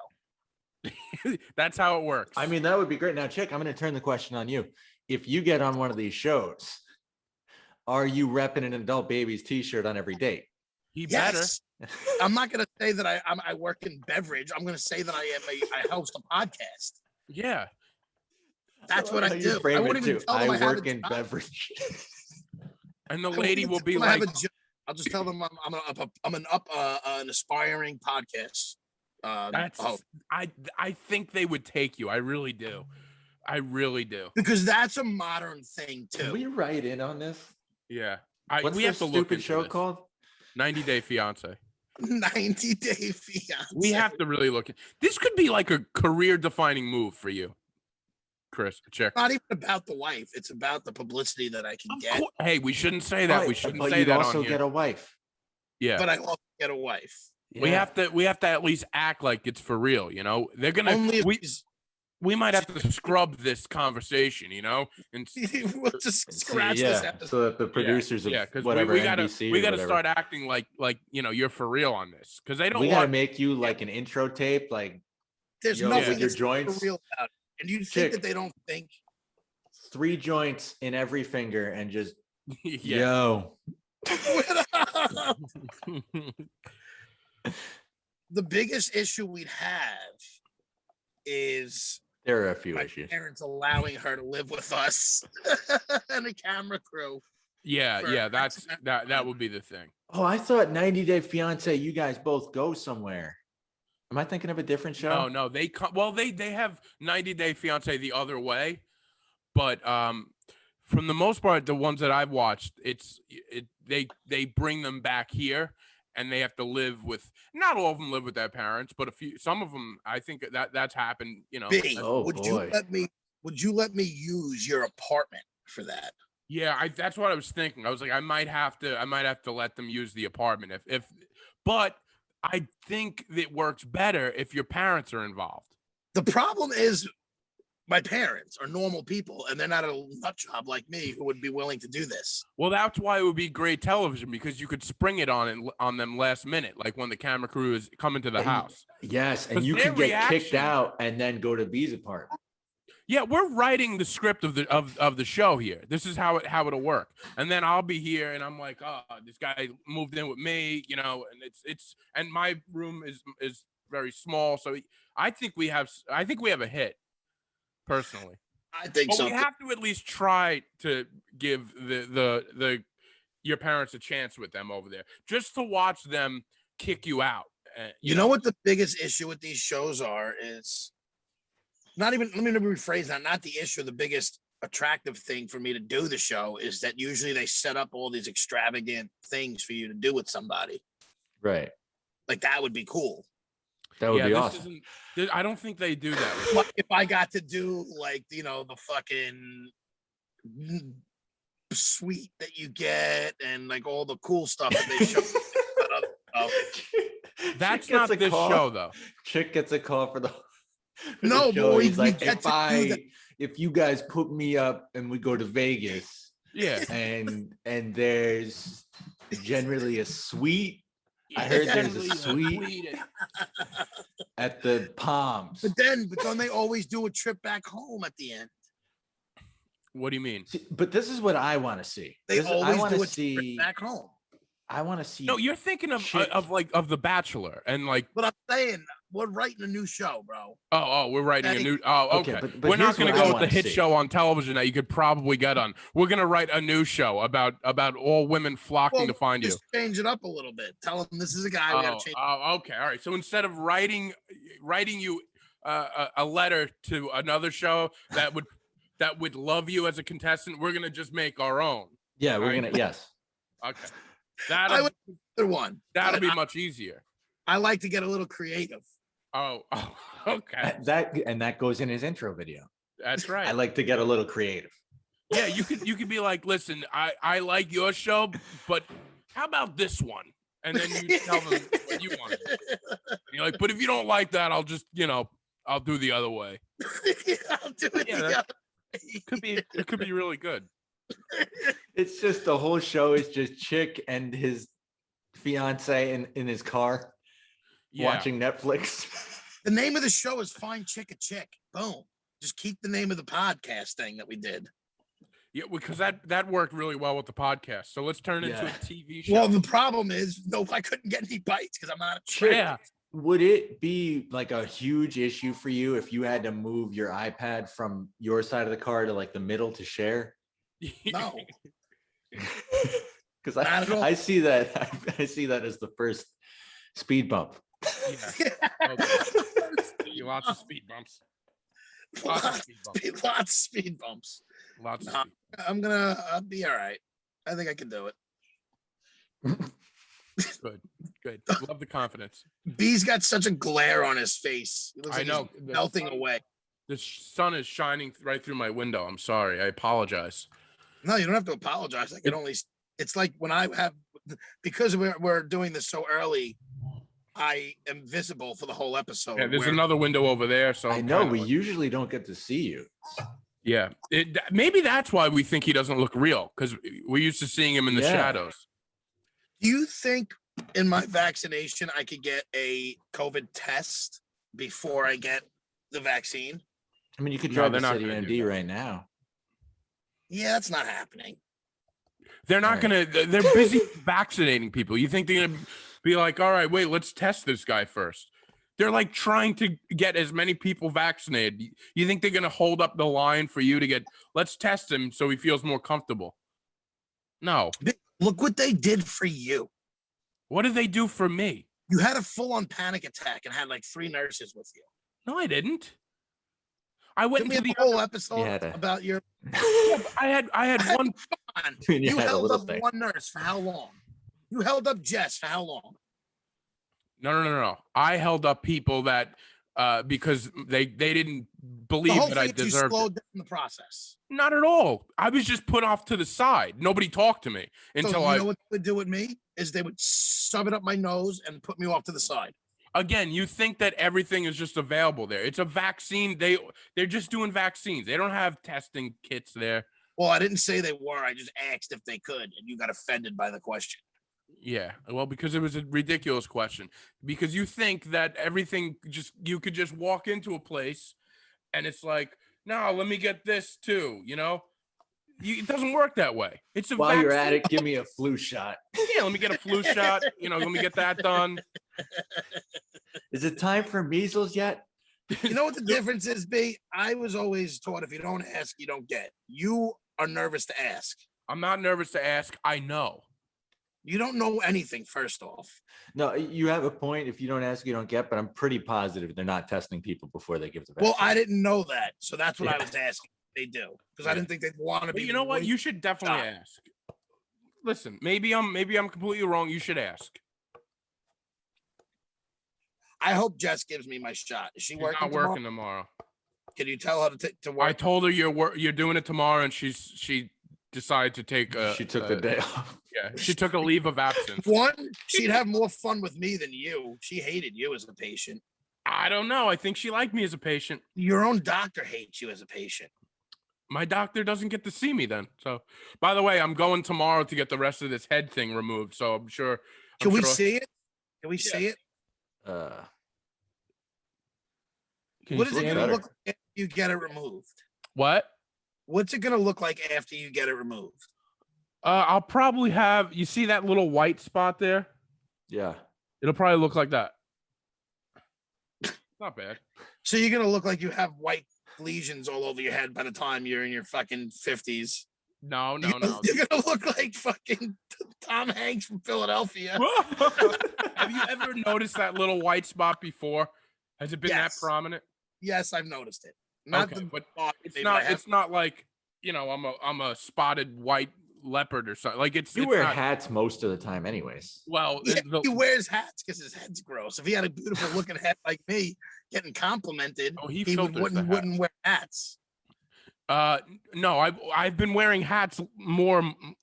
That's how it works. I mean, that would be great. Now, Chick, I'm going to turn the question on you. If you get on one of these shows, are you repping an Adult Babies t-shirt on every date? He Yes. I'm not going to say that I work in beverage. I'm going to say that I host a podcast. Yeah. That's what I do. Frame I won't it even too. tell them I work in job. beverage. And the I won't lady even will tell be them I have like, a job. I'll just tell them I'm an aspiring podcast. that's I think they would take you. I really do. I really do. Because that's a modern thing Can too. we write in on this? Yeah. What's we the have to look stupid into show this. called? 90 Day Fiance. 90 Day Fiance. We have to really look at this. Could be like a career defining move for you, Chris. Check. Not even about the wife. It's about the publicity that I can get. Hey, we shouldn't say that. Right, We shouldn't but say you'd that also on here. get a wife. Yeah. But I also get a wife. We have to at least act like it's for real, you know. They're gonna Only if we might have to scrub this conversation, you know, and we'll just scratch this episode. So that the producers of because whatever we gotta NBC we or gotta whatever. start acting like you know you're for real on this because they don't We gotta want make you like an intro tape, like There's Yo, nothing with your that's joints. for real about it. And you think Chick. that they don't think 3 joints in every finger and just yeah. yo. the biggest issue we'd have is There are a few my issues. parents allowing her to live with us and a camera crew. Yeah, for yeah, that's X amount that of that time. would be the thing. Oh, I thought 90 Day Fiance, you guys both go somewhere. Am I thinking of a different show? No, they come. Well, they have 90 Day Fiance the other way, but from the most part, the ones that I've watched, they bring them back here, and they have to live with. Not all of them live with their parents, but some of them. I think that's happened. You know. B, Oh, would boy. you let me use your apartment for that? Yeah, that's what I was thinking. I was like, I might have to let them use the apartment but I think it works better if your parents are involved. The problem is my parents are normal people and they're not a nut job like me who would be willing to do this. Well, that's why it would be great television because you could spring it on them last minute, like when the camera crew is coming to the house. Yes, and 'Cause you their could get kicked reaction- out and then go to B's apartment. Yeah, we're writing the script of the show here. This is how it'll work. And then I'll be here and I'm like, oh, this guy moved in with me, you know, and it's and my room is very small. So I think we have a hit, personally. I think But so. we have to at least try to give the your parents a chance with them over there, just to watch them kick you out. You know what the biggest issue with these shows is not even, let me rephrase that, not the issue. The biggest attractive thing for me to do the show is that usually they set up all these extravagant things for you to do with somebody. Right. Like that would be cool. That would be this awesome. I don't think they do that. with- Like if I got to do like, you know, the fucking suite that you get and like all the cool stuff that they show. That's Chick gets not a this call. show, though. Chick gets a call for the No, show. but we He's like, get to do that. if you guys put me up and we go to Vegas Yeah. and there's generally a suite. I heard there's a suite at the Palms. But don't they always do a trip back home at the end? What do you mean? See, but this is what I want to see. They I always want do to a see. trip back home. I want to see. No, you're thinking of Chick. of The Bachelor and like But I'm saying we're writing a new show, bro. we're writing a Hey, new okay. but We're not here's going to what I go with the wanna hit see. show on television that you could probably get on. We're going to write a new show about all women flocking to find you. Just change it up a little bit. Tell them this is a guy. We gotta change. Okay, all right. So instead of writing you a letter to another show that would love you as a contestant, we're gonna just make our own. Yeah, we're Right. gonna. Yes. Okay, I would do one. that'll be I, much easier. I like to get a little creative. Oh, okay, That goes in his intro video. that's right. I like to get a little creative. Yeah, you could be like, listen, I like your show, but how about this one? And then you tell them what you want. And you're like, but if you don't like that, I'll just I'll do the other way. I'll do it Yeah, the that- other way. It could be really good. It's just the whole show is just Chick and his fiance in his car watching Netflix. The name of the show is Find Chick a Chick. Boom. Just keep the name of the podcast thing that we did. Yeah, because that worked really well with the podcast. So let's turn it into a TV show. Well, the problem is, no, I couldn't get any bites because I'm not a Chick, Yeah. would it be like a huge issue for you if you had to move your iPad from your side of the car to like the middle to share? No. Because I see that I see that as the first speed bump. Yeah. Lots of speed bumps. Lots of speed bumps. Lots of No, speed. I'll be all right. I think I can do it. Good. Love the confidence. B's got such a glare on his face. He looks I like know. he's melting away. The sun is shining right through my window. I'm sorry. I apologize. No, you don't have to apologize. I can only. It's like when I have, because we're doing this so early, I am visible for the whole episode. Yeah, there's another window over there. So I know we usually don't get to see you. Yeah, maybe that's why we think he doesn't look real, because we're used to seeing him in the shadows. Do you think in my vaccination I could get a COVID test before I get the vaccine? I mean, you could drive they're to not City gonna do MD that. right now. Yeah, that's not happening. They're not gonna. They're busy vaccinating people. You think they're gonna be like, all right, wait, let's test this guy first? They're like trying to get as many people vaccinated. You think they're gonna hold up the line for you to get? Let's test him so he feels more comfortable. No. Look what they did for you. What did they do for me? You had a full-on panic attack and had like 3 nurses with you. No, I didn't. I went Didn't we into have the a whole episode about your. I had one. You held up one nurse for how long? You held up Jess for how long? No. I held up people that because they didn't believe that I deserved you slowed it. down the process. Not at all. I was just put off to the side. Nobody talked to me until So you know what they would do with me is they would shove it up my nose and put me off to the side. Again, you think that everything is just available there. It's a vaccine. They're just doing vaccines. They don't have testing kits there. Well, I didn't say they were. I just asked if they could, and you got offended by the question. Yeah, well, because it was a ridiculous question. Because you think that everything you could just walk into a place, and it's like, no, let me get this too. You know, it doesn't work that way. It's a While vaccine. you're at it, give me a flu shot. Yeah, let me get a flu shot. Let me get that done. Is it time for measles yet? You know what the difference is, B? I was always taught if you don't ask, you don't get. You are nervous to ask. I'm not nervous to ask. I know. You don't know anything, first off. No, you have a point. If you don't ask, you don't get. But I'm pretty positive they're not testing people before they give the vaccine. Well, I didn't know that, so that's what I was asking. They do because I didn't think they'd want to be. But you know what? You should definitely ask. Listen, maybe I'm completely wrong. You should ask. I hope Jess gives me my shot. Is she She's working? not working tomorrow. Can you tell her to work? I told her you're doing it tomorrow, and she decided to take she took the day off. Yeah, she took a leave of absence. One, she'd have more fun with me than you. She hated you as a patient. I don't know. I think she liked me as a patient. Your own doctor hates you as a patient. My doctor doesn't get to see me then. So, by the way, I'm going tomorrow to get the rest of this head thing removed. So I'm sure. Can we see it? Can we see it? What is it going to look like after you get it removed? What? What's it going to look like after you get it removed? I'll probably have. You see that little white spot there? Yeah. It'll probably look like that. Not bad. So you're going to look like you have white lesions all over your head by the time you're in your fucking 50s. No. You're going to look like fucking Tom Hanks from Philadelphia. Have you ever noticed that little white spot before? Has it been that prominent? Yes, I've noticed it. But it's not like, I'm a spotted white leopard or something. Like you wear hats most of the time anyways. Well, yeah, he wears hats because his head's gross. If he had a beautiful looking head like me getting complimented, he wouldn't wear hats. No, I've been wearing hats more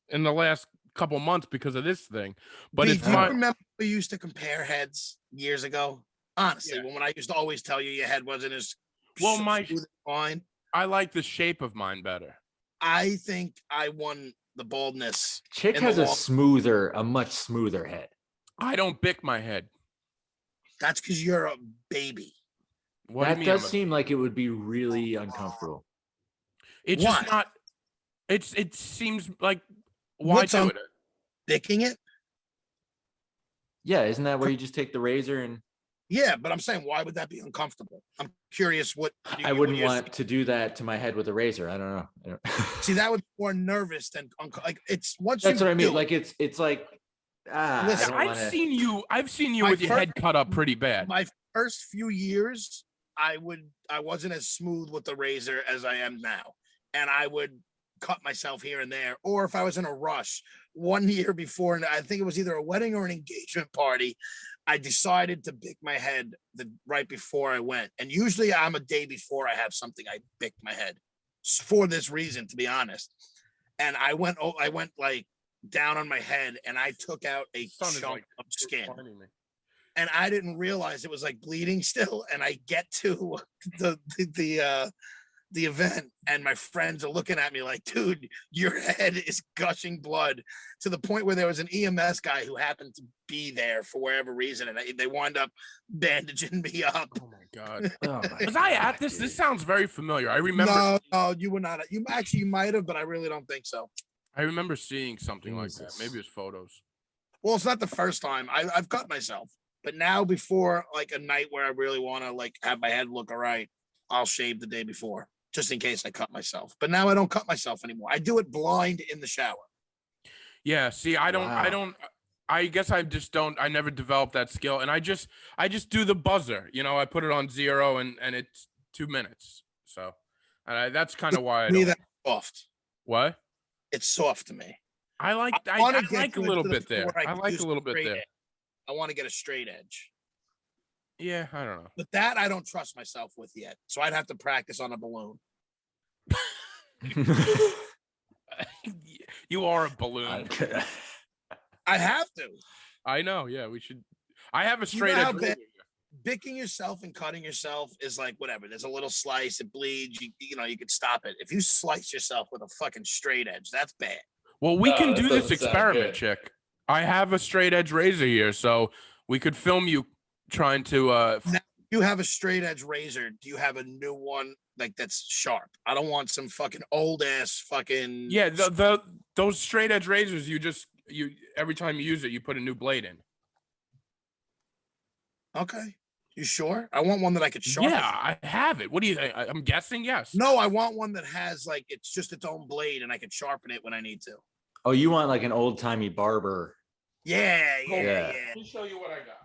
in the last couple months because of this thing. But do you remember we used to compare heads years ago? Honestly, when I used to always tell you your head wasn't as well, mine. I like the shape of mine better. I think I won the baldness. Chick has a much smoother head. I don't bick my head. That's because you're a baby. What That do you mean? does seem like it would be really uncomfortable. It's Why? just not. It seems like why What's do it? Picking it? Yeah, isn't that where you just take the razor and? Yeah, but I'm saying, why would that be uncomfortable? I'm curious what I wouldn't want to do that to my head with a razor. I don't know. See, that would be more nervous than like it's once That's you what I mean. do Like it's like Listen, I don't I've wanna... seen you My with your fir- head cut up pretty bad. my first few years, I wasn't as smooth with the razor as I am now. And I would cut myself here and there. Or if I was in a rush, 1 year before, and I think it was either a wedding or an engagement party, I decided to bick my head right before I went. And usually I'm a day before I have something, I bick my head for this reason, to be honest. And I went like down on my head and I took out a chunk of skin. And I didn't realize it was like bleeding still. And I get to the event and my friends are looking at me like, dude, your head is gushing blood, to the point where there was an EMS guy who happened to be there for whatever reason. And they wound up bandaging me up. Oh my God. Oh my Was I God, at this? dude. This sounds very familiar. I remember. No, you were not. You might have, but I really don't think so. I remember seeing something like that. Jesus. Maybe it's photos. Well, it's not the first time. I've cut myself. But now, before like a night where I really want to like have my head look all right, I'll shave the day before, just in case I cut myself. But now I don't cut myself anymore. I do it blind in the shower. Yeah. See, I Wow. don't. I guess I just don't. I never developed that skill, and I just do the buzzer. You know, I put it on 0, and it's 2 minutes. So, that's kind of why I To me, don't. that's soft. What? It's soft to me. I like. I wanna like get a to little the bit point there. where I can like use a little bit straight there. edge. I want to get a straight edge. Yeah, I don't know. But that I don't trust myself with yet. So I'd have to practice on a balloon. You are a balloon. I have to. I know. Yeah, we should. I have a You know straight how edge. bad bicking yourself and cutting yourself is like whatever. There's a little slice, it bleeds. You could stop it. If you slice yourself with a fucking straight edge, that's bad. Well, we No, can that do this doesn't sound experiment, good. Chick. I have a straight edge razor here, so we could film you trying to. You have a straight edge razor. Do you have a new one like that's sharp? I don't want some fucking old ass fucking. Yeah, those straight edge razors. You every time you use it, you put a new blade in. Okay. You sure? I want one that I could sharpen. Yeah, I have it. What do you think? I'm guessing yes. No, I want one that has like it's just its own blade and I can sharpen it when I need to. Oh, you want like an old timey barber? Yeah. Yeah. Let me show you what I got.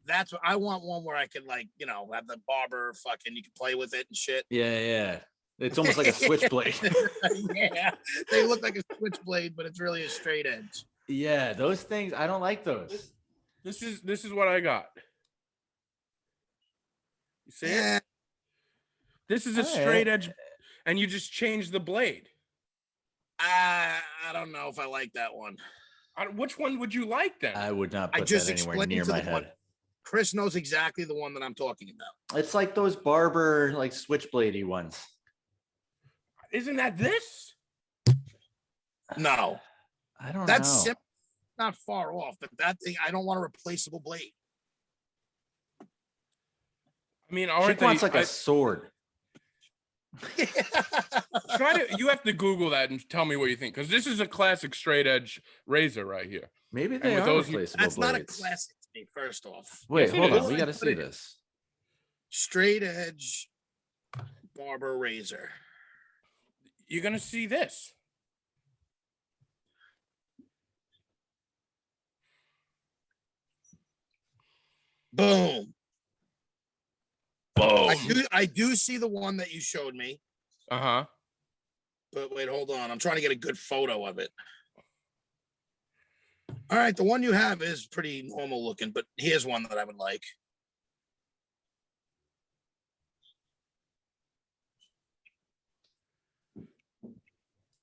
That's what I want, one where I can like, have the barber fucking you can play with it and shit. Yeah. It's almost like a switchblade. Yeah. They look like a switchblade, but it's really a straight edge. Yeah, those things. I don't like those. This is what I got. You see it? Yeah. This is a straight edge, and you just change the blade. I don't know if I like that one. Which one would you like then? I would not I put just that anywhere explained near to my the one- head. Chris knows exactly the one that I'm talking about. It's like those barber, like switchbladey ones. Isn't that this? No, I don't that's know. not far off, but that thing, I don't want a replaceable blade. I mean, Chick wants like a sword. you have to Google that and tell me what you think, because this is a classic straight edge razor right here. Maybe they with are those- replaceable That's not a blades. classic to me, first off. Wait, Yes, it hold on. is. We got to see this. Straight edge barber razor. You're gonna see this. Boom. Boom. I do see the one that you showed me, Uh-huh. but wait, hold on. I'm trying to get a good photo of it. All right, the one you have is pretty normal looking, but here's one that I would like.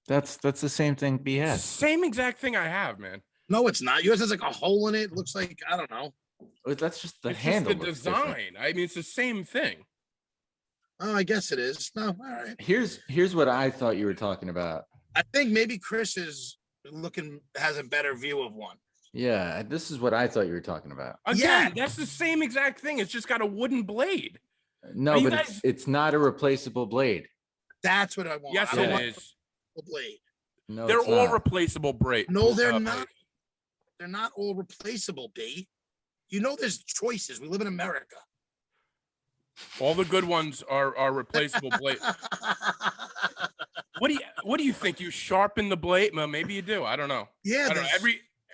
That's the same thing B has. Same exact thing I have, man. No, it's not. Yours has like a hole in it. Looks like, I don't know. That's just the It's handle. just the looks different. design. I mean, it's the same thing. Oh, I guess it is. No, all right. Here's what I thought you were talking about. I think maybe Chris has a better view of one. Yeah, this is what I thought you were talking about. Again, Yeah. that's the same exact thing. It's just got a wooden blade. No, Are you but guys- it's not a replaceable blade. That's what I want. Yes, I don't it want is. the blade. No, They're it's all not. replaceable blade. No, they're not. blades. They're not all replaceable, B. You know, there's choices. We live in America. All the good ones are replaceable blade. What do you think? You sharpen the blade? Well, maybe you do. I don't know. Yeah, I don't know.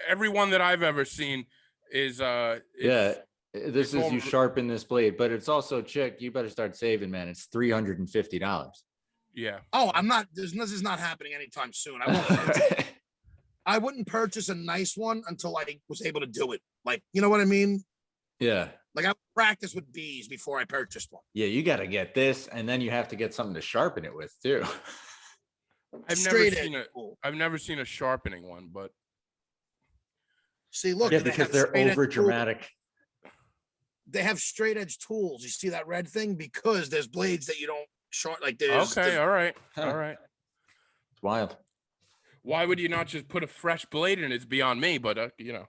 Every one that I've ever seen is Yeah, this is all- you sharpen this blade, but it's also, Chick, you better start saving, man. It's $350. yeah. Oh, I'm not. This is not happening anytime soon. I wouldn't purchase a nice one until I was able to do it. Like, you know what I mean? Yeah. Like I practiced with bees before I purchased one. Yeah, you got to get this, and then you have to get something to sharpen it with too. Straight edge tool. I've never seen a sharpening one, but See, look, Yeah, they because have they're straight edge over tools. dramatic. They have straight edge tools. You see that red thing? Because there's blades that you don't short. Like there's okay, all right, Huh. all right. It's wild. Why would you not just put a fresh blade in? It's beyond me, but you know.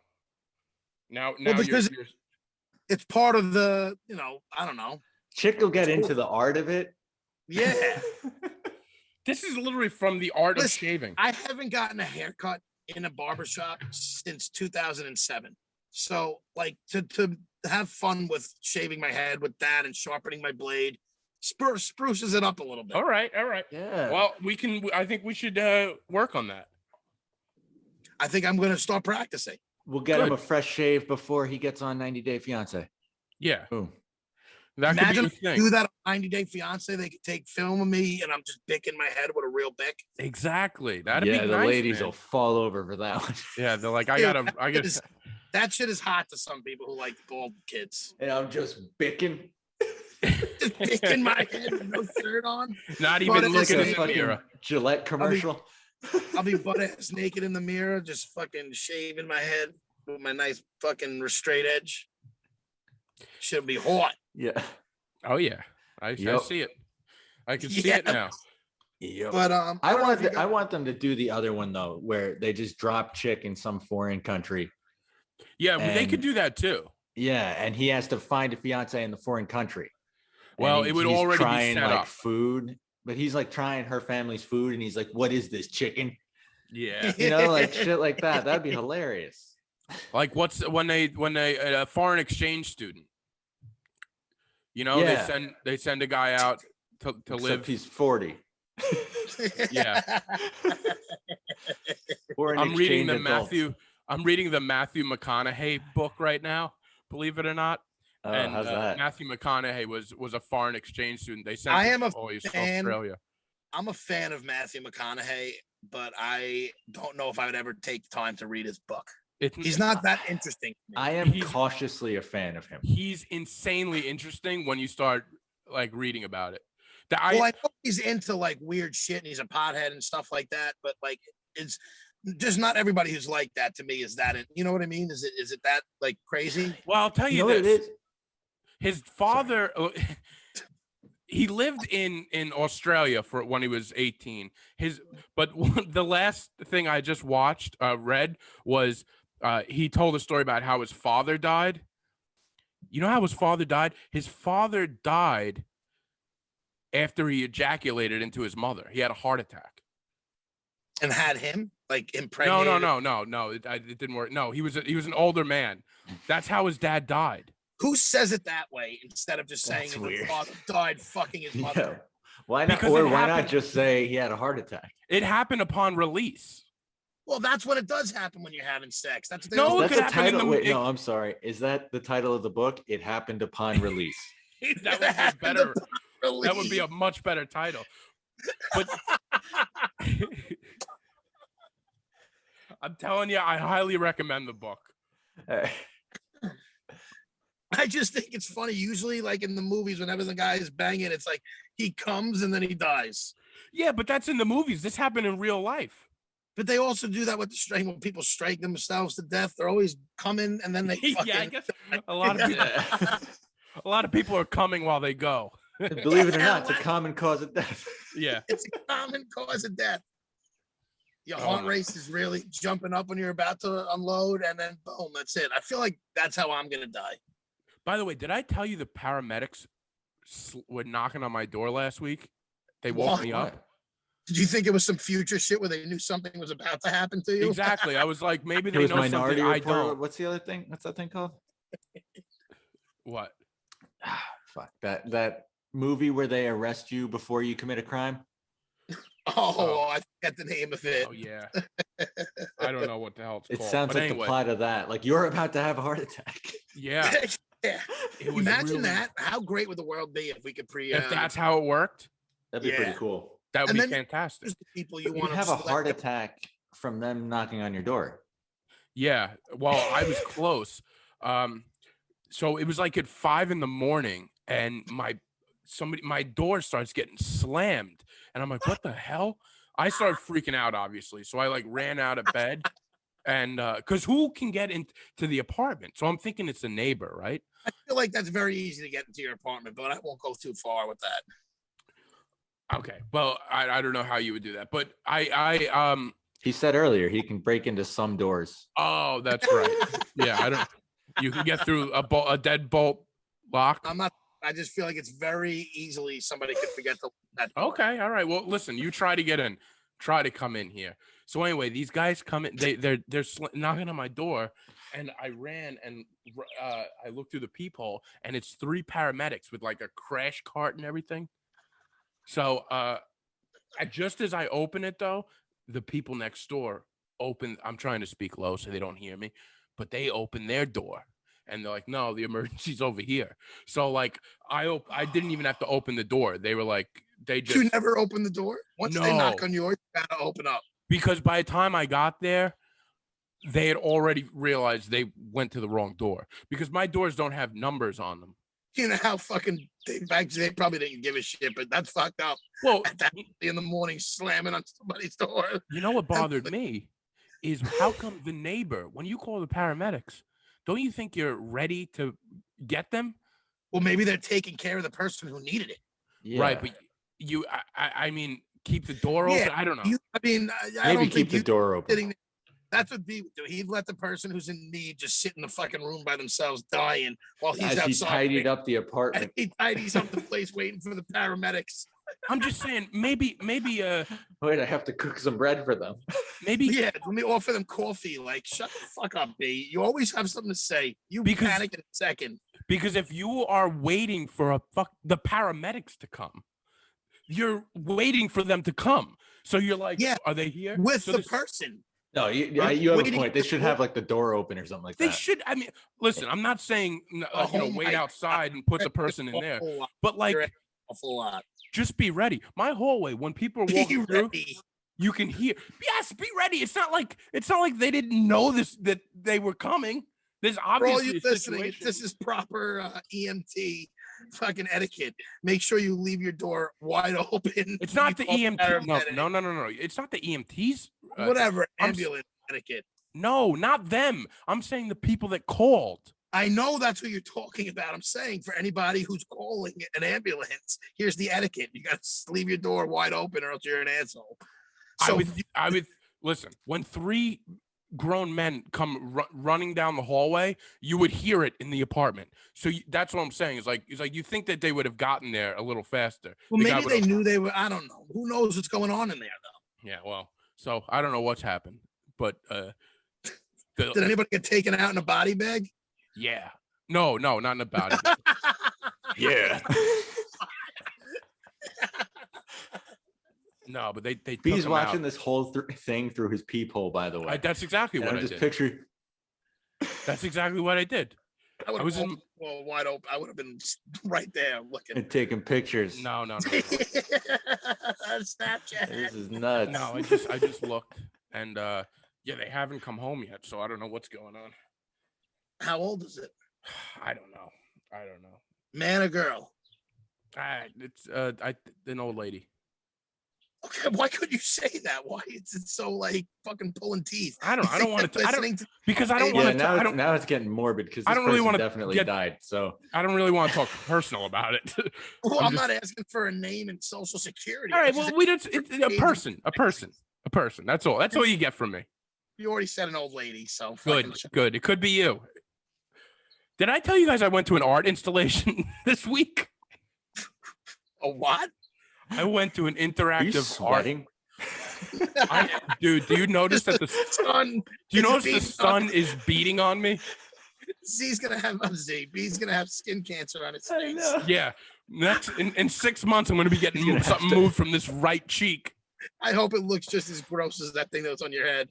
Now because- you're it's part of the, I don't know. Chick will get into the art of it. Yeah. this is literally from the art of Listen, shaving. I haven't gotten a haircut in a barbershop since 2007. So like to have fun with shaving my head with that and sharpening my blade spruces it up a little bit. All right. Yeah. Well, I think we should work on that. I think I'm going to start practicing. We'll get him Good. a fresh shave before he gets on 90 Day Fiance. Yeah. Boom. That Imagine could if be a I thing. do that on 90 Day Fiance. They could take film of me and I'm just bicking my head with a real bick. Exactly. That'd Yeah, be the nice, list man. will fall over for that one. Yeah, they're like, Dude, I got That shit is hot to some people who like bald kids. And I'm just bicking. Just picking my head with no shirt on. not But even it's looking a in the fucking mirror. Gillette commercial. I'll be butt ass naked in the mirror, just fucking shaving my head with my nice fucking straight edge. Should be hot. Yeah. Oh yeah, I Yep. see it. I can see it Yeah. now. Yep. But I don't know if you I want them to do the other one though, where they just drop Chick in some foreign country. Yeah, but they could And- do that too. Yeah, and he has to find a fiance in the foreign country. And Well, it would he's already be trying set like up. food, but he's like trying her family's food, and he's like, "What is this chicken?" Yeah. You know, like shit like that. That'd be hilarious. Like what's when they a foreign exchange student. You know, Yeah. they send a guy out to Except live. he's 40. Yeah. Or an I'm reading exchange the adult. I'm reading the Matthew McConaughey book right now, believe it or not. Oh, And how's that? Matthew McConaughey was a foreign exchange student. They sent I him am to a fan. Australia. I'm a fan of Matthew McConaughey, but I don't know if I would ever take the time to read his book. He's not that interesting. to me. I am he's- cautiously a fan of him. He's insanely interesting when you start like reading about it. Well, I know he's into like weird shit and he's a pothead and stuff like that, but like it's just not everybody who's like that to me is that it, you know what I mean? Is it that like crazy? Well, I'll tell You you know what it this. is? His father he lived in Australia for when he was 18. The last thing I just read was he told a story about how his father died. You know how his father died? His father died after he ejaculated into his mother. He had a heart attack. And had him like impregnated. No. It didn't work. No, he was an older man. That's how his dad died. Who says it that way instead of just saying That's his weird. father died fucking his mother? Yeah. Why not? Because Or it why not happened- just say he had a heart attack? It happened upon release. Well, that's what it does happen when you're having sex. That's what they No, always- it That's could the happen in title. the- Wait, no, I'm sorry. Is that the title of the book? It happened upon release. That would be better. That would be a much better title. But I'm telling you, I highly recommend the book. I just think it's funny. Usually, like in the movies, whenever the guy is banging, it's like he comes and then he dies. Yeah, but that's in the movies. This happened in real life. But they also do that with the strike when people strike themselves to death. They're always coming and then they fucking. Yeah, I guess a lot of people are coming while they go. Believe it or not, it's a common cause of death. Yeah. It's a common cause of death. Your heart race is really jumping up when you're about to unload, and then boom, that's it. I feel like that's how I'm gonna die. By the way, did I tell you the paramedics were knocking on my door last week? They woke me up. Did you think it was some future shit where they knew something was about to happen to you? Exactly. I was like, maybe It they was know Minority something Report. I don't. What's the other thing? What's that thing called? What? Fuck that movie where they arrest you before you commit a crime. Oh, I forget the name of it. Oh yeah. I don't know what the hell it's It called. sounds But like anyway, the plot of that. Like you're about to have a heart attack. Yeah. Yeah. It was Imagine really, that. How great would the world be if we could if that's how it worked, That'd be Yeah. pretty cool. that would And be then fantastic. the people you You'd want have a heart attack from them knocking on your door. Yeah. Well, I was close. So it was like at 5 a.m, and my door starts getting slammed, and I'm like, what the hell? I started freaking out, obviously. So I like ran out of bed, and because who can get into the apartment? So I'm thinking it's a neighbor, right? I feel like that's very easy to get into your apartment, but I won't go too far with that. Okay. Well, I don't know how you would do that, but He said earlier he can break into some doors. oh, that's right. Yeah, I don't. You can get through a deadbolt lock. I'm not. I just feel like it's very easily somebody could forget that. Door. Okay, all right. Well, listen, you try to get in, try to come in here. So anyway, these guys come in. They're knocking on my door, and I ran and I looked through the peephole, and it's 3 paramedics with like a crash cart and everything. So just as I open it, though, the people next door open. I'm trying to speak low so they don't hear me, but they open their door. And they're like, no, the emergency's over here. So like, I didn't even have to open the door. They were like, they just. You never open the door. Once they knock No. on yours, you gotta open up. Because by the time I got there, they had already realized they went to the wrong door. Because my doors don't have numbers on them. You know how fucking they probably didn't give a shit, but that's fucked up. Well, At that in the morning, slamming on somebody's door. you know what bothered me is how come the neighbor, when you call the paramedics, don't you think you're ready to get them? Well, maybe they're taking care of the person who needed it. Yeah. Right, but I mean, keep the door open. Yeah, I don't know. I Maybe don't keep think the door open. sitting. That's what B would do. He'd let the person who's in need just sit in the fucking room by themselves, dying while he's As he outside. tidied up the apartment. He tidies up the place, waiting for the paramedics. I'm just saying, maybe, Wait, I have to cook some bread for them. maybe. Yeah, let me offer them coffee. Like, shut the fuck up, B. You always have something to say. You panic in a second. Because if you are waiting for the paramedics to come, you're waiting for them to come. So you're like, Yeah, are they here? with So the this- person. No, you Right? have a Waiting point. They for the should have like the door open or something like They that. should. I mean, listen, I'm not saying Oh wait my outside and put the person in there, Awful lot. but like, You're awful lot. just be ready. My hallway, when people are walking Be through, ready. you can hear. Yes, be ready. It's not like they didn't know that they were coming. There's For all obviously you a listening, situation. this is proper EMT fucking etiquette. Make sure you leave your door wide open. It's not the You call EMT. paramedic. No. It's not the EMTs. Whatever. I'm Ambulance etiquette. No, not them. I'm saying the people that called. I know that's what you're talking about. I'm saying for anybody who's calling an ambulance, here's the etiquette. You got to leave your door wide open or else you're an asshole. So I would listen. When 3 grown men come running down the hallway, you would hear it in the apartment. So that's what I'm saying. It's like you think that they would have gotten there a little faster. well, The guy maybe would've- they knew they were. I don't know. Who knows what's going on in there, though? Yeah, well, so I don't know what's happened, but Did anybody get taken out in a body bag? yeah, no, not in the body. Yeah. No, but they took He's him watching out. this whole thing through his peephole, by the way. That's exactly And what I'm I just did. picture. That's exactly what I did. I would I was have in- well, wide open. I would have been right there looking. And taking pictures. No. Snapchat. This is nuts. No, I just looked, and yeah, they haven't come home yet, so I don't know what's going on. How old is it? I don't know. Man or girl? It's an old lady. Okay, why could you say that? Why is it so like fucking pulling teeth? I don't want to. I don't Listening to because I don't Yeah, want to. I don't. now it's getting morbid because I this don't really person wanna definitely get- died. So I don't really want to talk personal about it. Well, I'm I'm just- not asking for a name and social security. All I'm right. just Well, we don't. It's a person. A person. That's all. That's all you get from me. You already said an old lady, so Good. Good. It could be you. Did I tell you guys I went to an art installation this week? A what? I went to an Are you interactive sweating? Dude, do you notice that the sun? Do you is notice the beating sun on- is beating on me? Z's gonna have B's gonna have skin cancer on his I face. know. Yeah. Next in 6 months, I'm gonna be getting He's gonna have something to- moved from this right cheek. I hope it looks just as gross as that thing that was on your head.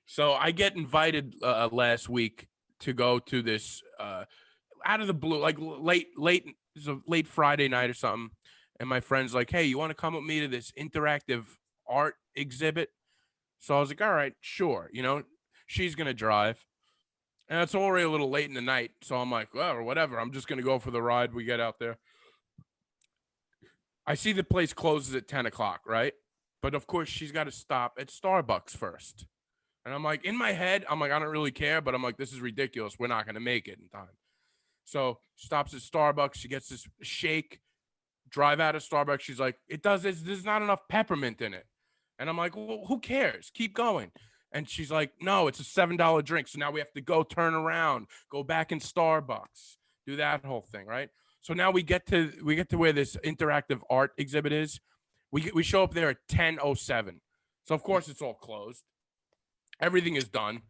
So I get invited last week to go to this out of the blue, like late, it was a late Friday night or something. And my friend's like, "Hey, you want to come with me to this interactive art exhibit?" So I was like, "All right, sure." You know, she's gonna drive, and it's already a little late in the night. So I'm like, "Well, or whatever. I'm just gonna go for the ride." We get out there. I see the place closes at 10 o'clock, right? But of course, she's got to stop at Starbucks first. And I'm like, in my head, I'm like, I don't really care, but I'm like, this is ridiculous. We're not going to make it in time. So stops at Starbucks. She gets this shake, drive out of Starbucks. She's like, there's not enough peppermint in it. And I'm like, well, who cares? Keep going. And she's like, no, it's a $7 drink. So now we have to go turn around, go back in Starbucks, do that whole thing, right? So now we get to where this interactive art exhibit is. We show up there at 10:07. So of course it's all closed. Everything is done.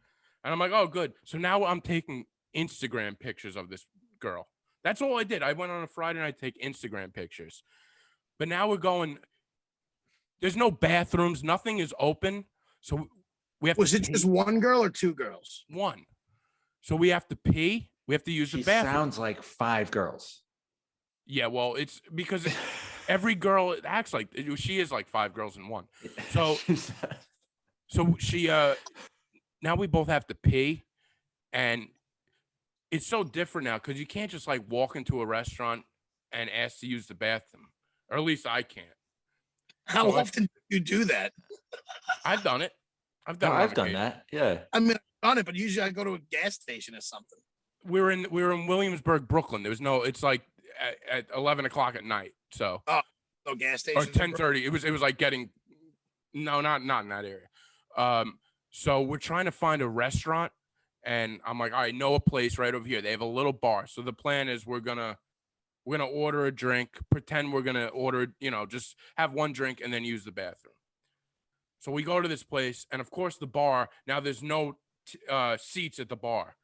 And I'm like, oh, good. So now I'm taking Instagram pictures of this girl. That's all I did. I went on a Friday night to take Instagram pictures. But now we're going, there's no bathrooms. Nothing is open. So we have Was to it just one girl or two girls? one. So we have to pee. We have to use She the bathroom. sounds like 5 girls. Yeah, well, it's because every girl acts like she is like 5 girls in one. So she now we both have to pee, and it's so different now because you can't just like walk into a restaurant and ask to use the bathroom, or at least I can't. How So often do you do that? I've done it. I've No, done. it on I've done occasion. that. Yeah. I mean, I've done it, but usually I go to a gas station or something. We were in Williamsburg, Brooklyn. There was no. It's like at 11 o'clock at night. So No gas or station. 10:30. It was like getting not in that area. So we're trying to find a restaurant, and I'm like, all right, know a place right over here. They have a little bar. So the plan is we're gonna order a drink, pretend we're gonna order, just have one drink and then use the bathroom. So we go to this place, and of course the bar, now there's no seats at the bar.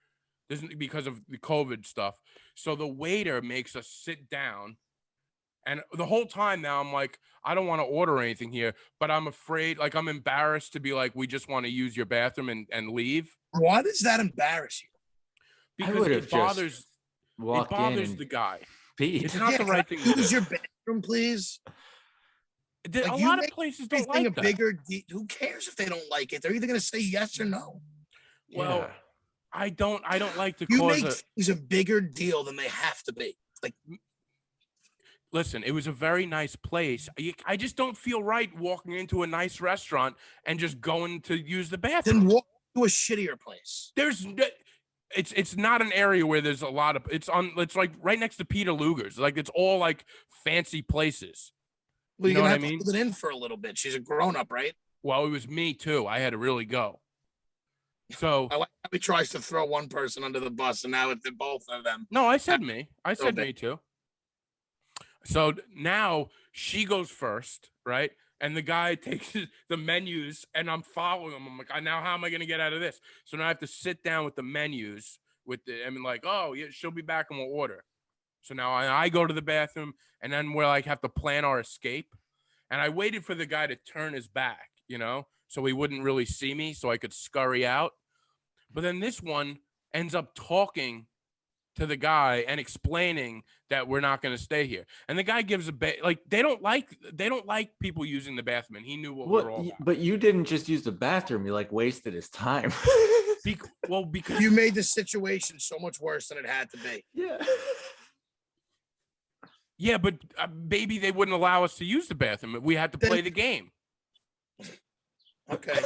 Because of the COVID stuff. So the waiter makes us sit down. And the whole time now I'm like, I don't want to order anything here, but I'm afraid, like I'm embarrassed to be like, we just want to use your bathroom and leave. Why does that embarrass you? Because would've it just bothers walked in the and guy. peed. It's not the can right I thing to use do. your bathroom, please? A Like, you lot of make places don't Everything like a that. bigger who cares if they don't like it? They're either gonna say yes or no. Well, Yeah. I don't like to You cause make things a bigger deal than they have to be. Like, listen, it was a very nice place. I just don't feel right walking into a nice restaurant and just going to use the bathroom. then walk to a shittier place. It's not an area where there's a lot of it's like right next to Peter Luger's. Like it's all like fancy places. Well, You you're know gonna what I have mean? to hold it in for a little bit. She's a grown up, right? Well, it was me too. I had to really go. So I like how he tries to throw one person under the bus, and now it's both of them. no, I said me. I said bad. me too. So now she goes first, right? And the guy takes the menus, and I'm following him. I'm like, now how am I going to get out of this? So now I have to sit down with the menus like, oh, yeah, she'll be back and we'll order. So now I go to the bathroom, and then we're like have to plan our escape. And I waited for the guy to turn his back, so he wouldn't really see me, so I could scurry out. But then this one ends up talking to the guy and explaining that we're not going to stay here. And the guy gives they don't like people using the bathroom. And he knew what we were all about. But you didn't just use the bathroom. You wasted his time. Because You made the situation so much worse than it had to be. Yeah. yeah, but maybe they wouldn't allow us to use the bathroom. We had to play the game. Okay.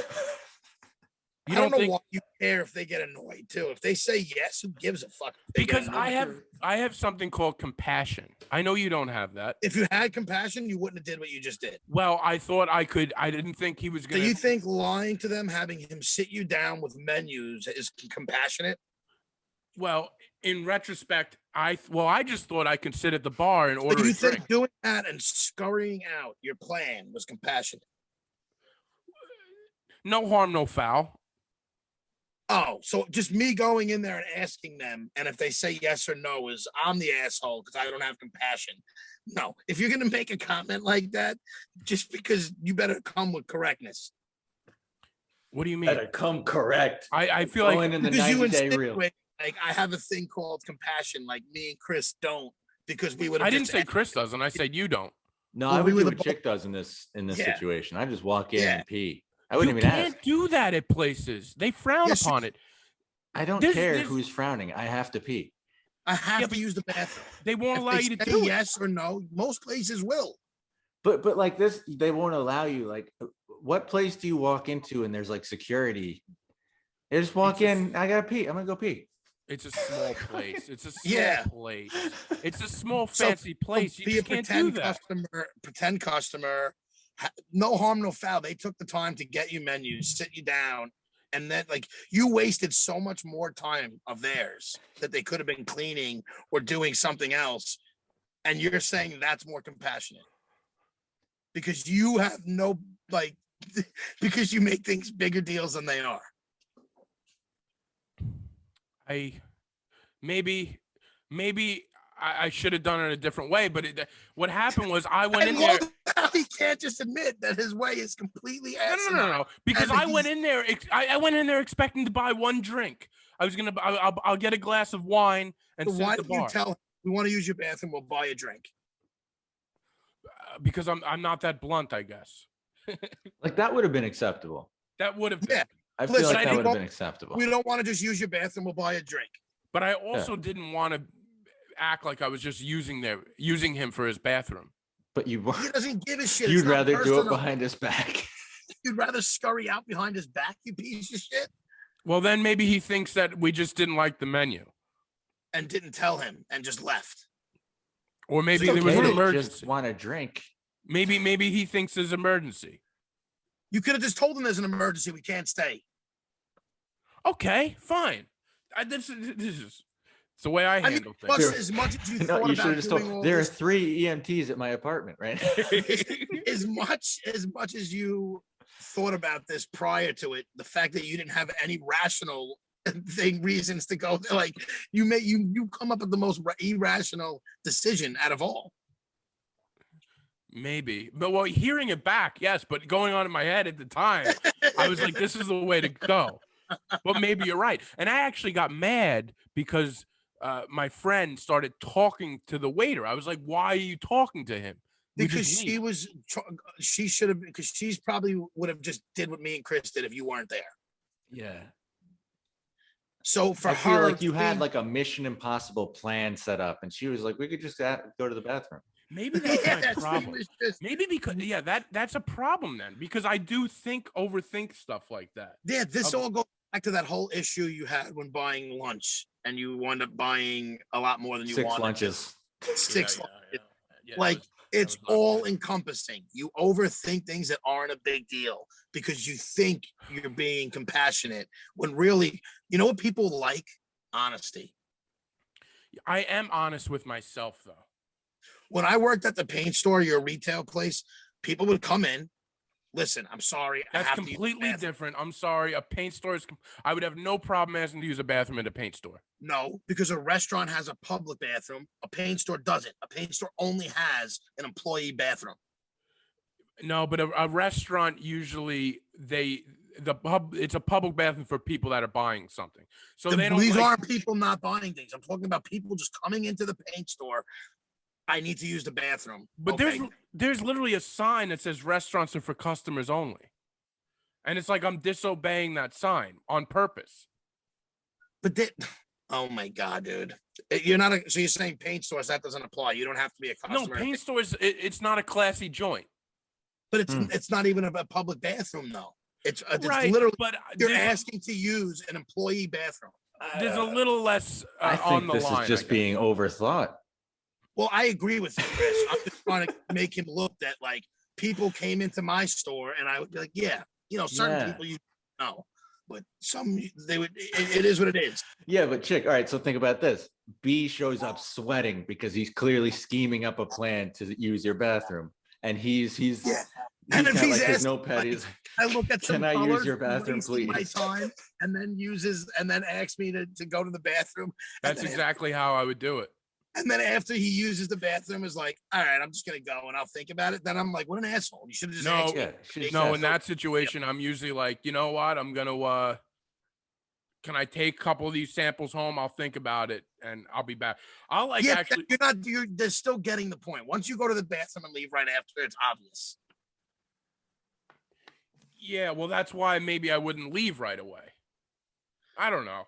You I don't know think? why you care if they get annoyed too. If they say yes, who gives a fuck? If they get Because annoyed? I have something called compassion. I know you don't have that. If you had compassion, you wouldn't have did what you just did. Well, I thought I could. I didn't think he was So gonna. you think lying to them, having him sit you down with menus, is compassionate? Well, in retrospect, I just thought I could sit at the bar and So order you a think drink. doing that and scurrying out your plan was compassionate? No harm, no foul. Oh, so just me going in there and asking them, and if they say yes or no, is I'm the asshole because I don't have compassion. No, if you're gonna make a comment like that, just because you better come with correctness. What do you mean? Better come correct. I feel Going like in the Because you 90-day reel. insinuate, like I have a thing called compassion, like me and Chris don't, because we would have. I didn't say Chris doesn't. I said you don't. No, Well, I we would were do the what Chick does in this Yeah. situation. I just walk in Yeah. and pee. I wouldn't You even can't ask. do that at places. They frown Yes, you upon it. I don't There's- care there's- who's frowning. I have to pee. I have Yeah, to but use the bathroom. They won't If allow they you to say do it. yes or no, most places will. But like this, they won't allow you. Like, what place do you walk into and there's like security? You just walk in. I gotta pee. I'm gonna go pee. It's a small place. It's a small Yeah. place. It's a small So- fancy place. You Be a just can't do pretend that. customer. No harm, no foul. They took the time to get you menus, sit you down, and then like you wasted so much more time of theirs that they could have been cleaning or doing something else, and you're saying that's more compassionate because you have no like because you make things bigger deals than they are. Maybe I should have done it a different way. But what happened was I went I in there. love how he can't just admit that his way is completely No. Because And I went he's- in there. I went in there expecting to buy one drink. I was gonna. I'll get a glass of wine and So sit why at the did you bar tell him we want to use your bathroom? We'll buy a drink. because I'm not that blunt. I guess Like that would have been acceptable. that would have been. Yeah. I feel Listen, like I that think would have we been acceptable. We don't want to just use your bathroom. We'll buy a drink. But I also didn't want to act like I was just using him for his bathroom. But you He doesn't give a shit. you'd It's not rather do it personal. behind his back. You'd rather scurry out behind his back, you piece of shit, Well, then maybe he thinks that we just didn't like the menu, and didn't tell him and just left. or maybe It's there was okay an to emergency. Just want a drink. Maybe he thinks there's emergency. You could have just told him there's an emergency. We can't stay. Okay, fine. This is it's the way I I mean, handle plus, things. as much as you No, thought you should about have just doing all told. There are this, 3 EMTs at my apartment, right? as much as you thought about this prior to it, the fact that you didn't have any rational reasons to go there, like you come up with the most irrational decision out of all. Maybe, but well, hearing it back, yes, but going on in my head at the time, I was like, "This is the way to go." But maybe you're right, and I actually got mad because my friend started talking to the waiter. I was like, "Why are you talking to him?" We Because just she leave. she should have, because she's probably would have just did what me and Chris did if you weren't there. Yeah. So for I feel her, like you had being- like a Mission Impossible plan set up, and she was like, "We could just go to the bathroom." Maybe that's Yeah, my she problem. was just- Maybe because that's a problem then, because I do overthink stuff like that. yeah, this Um, all goes back to that whole issue you had when buying lunch, and you wound up buying a lot more than you 6 wanted. lunches. Six. Yeah, lunches. yeah, Like, that it's was not all fair. encompassing. You overthink things that aren't a big deal because you think you're being compassionate when really, you know what people like? Honesty. I am honest with myself though. When I worked at the paint store, your retail place, people would come in. Listen, I'm sorry. I That's have to use the completely bathroom." different. I'm sorry. A paint store is. I would have no problem asking to use a bathroom at a paint store. No, because a restaurant has a public bathroom. A paint store doesn't. A paint store only has an employee bathroom. No, but a restaurant usually it's a public bathroom for people that are buying something. So they don't. These like- aren't people not buying things. I'm talking about people just coming into the paint store. I need to use the bathroom. But Okay. there's literally a sign that says restaurants are for customers only, and it's like I'm disobeying that sign on purpose. But that, oh my god, dude, you're not. So you're saying paint stores that doesn't apply? You don't have to be a No, customer. paint stores. It's not a classy joint. But it's not even a public bathroom though. It's Right, literally but you're there's, asking to use an employee bathroom. there's a little less I on think the this line. is just being overthought. Well, I agree with you, Chris. I'm just trying to make him look that like people came into my store and I would be like, yeah, certain Yeah. people you know, but some they would. It is what it is. Yeah, but Chick, all right, so think about this. B shows up sweating because he's clearly scheming up a plan to use your bathroom. And he's Yeah. he's And if got he's like his asking, notepad. like, He's I look at some Can I use colors, your bathroom, wasting my please? time, and then asks me to go to the bathroom. That's exactly how I would do it. And then after he uses the bathroom, is like, all right, I'm just gonna go and I'll think about it. Then I'm like, what an asshole! You should have just No, asked me. yeah, she's No, just- in that situation, I'm usually like, you know what? I'm gonna can I take a couple of these samples home? I'll think about it and I'll be back. I'll like Yeah, actually they're still getting the point. Once you go to the bathroom and leave right after, it's obvious. Yeah, well, that's why maybe I wouldn't leave right away. I don't know.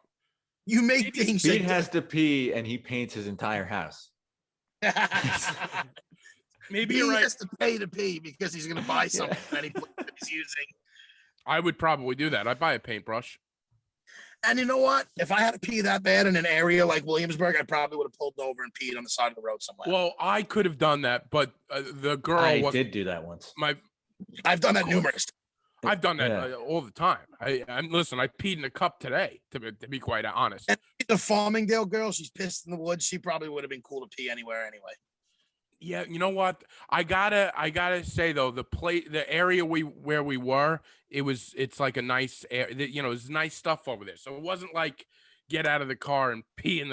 You make things. B has to pee and he paints his entire house. Maybe he you're right. has to pay to pee because he's going to buy something that he's using. I would probably do that. I'd buy a paintbrush. And you know what? If I had to pee that bad in an area like Williamsburg, I probably would have pulled over and peed on the side of the road somewhere. Well, I could have done that, but the girl I did do that once. I've done that numerous. I've done that Yeah. all the time. Listen. I peed in a cup today. To be quite honest. And the Farmingdale girl, she's pissed in the woods. She probably would have been cool to pee anywhere anyway. Yeah, you know what? I gotta say though, the area where we were, it's like a nice there's nice stuff over there. So it wasn't like get out of the car and pee in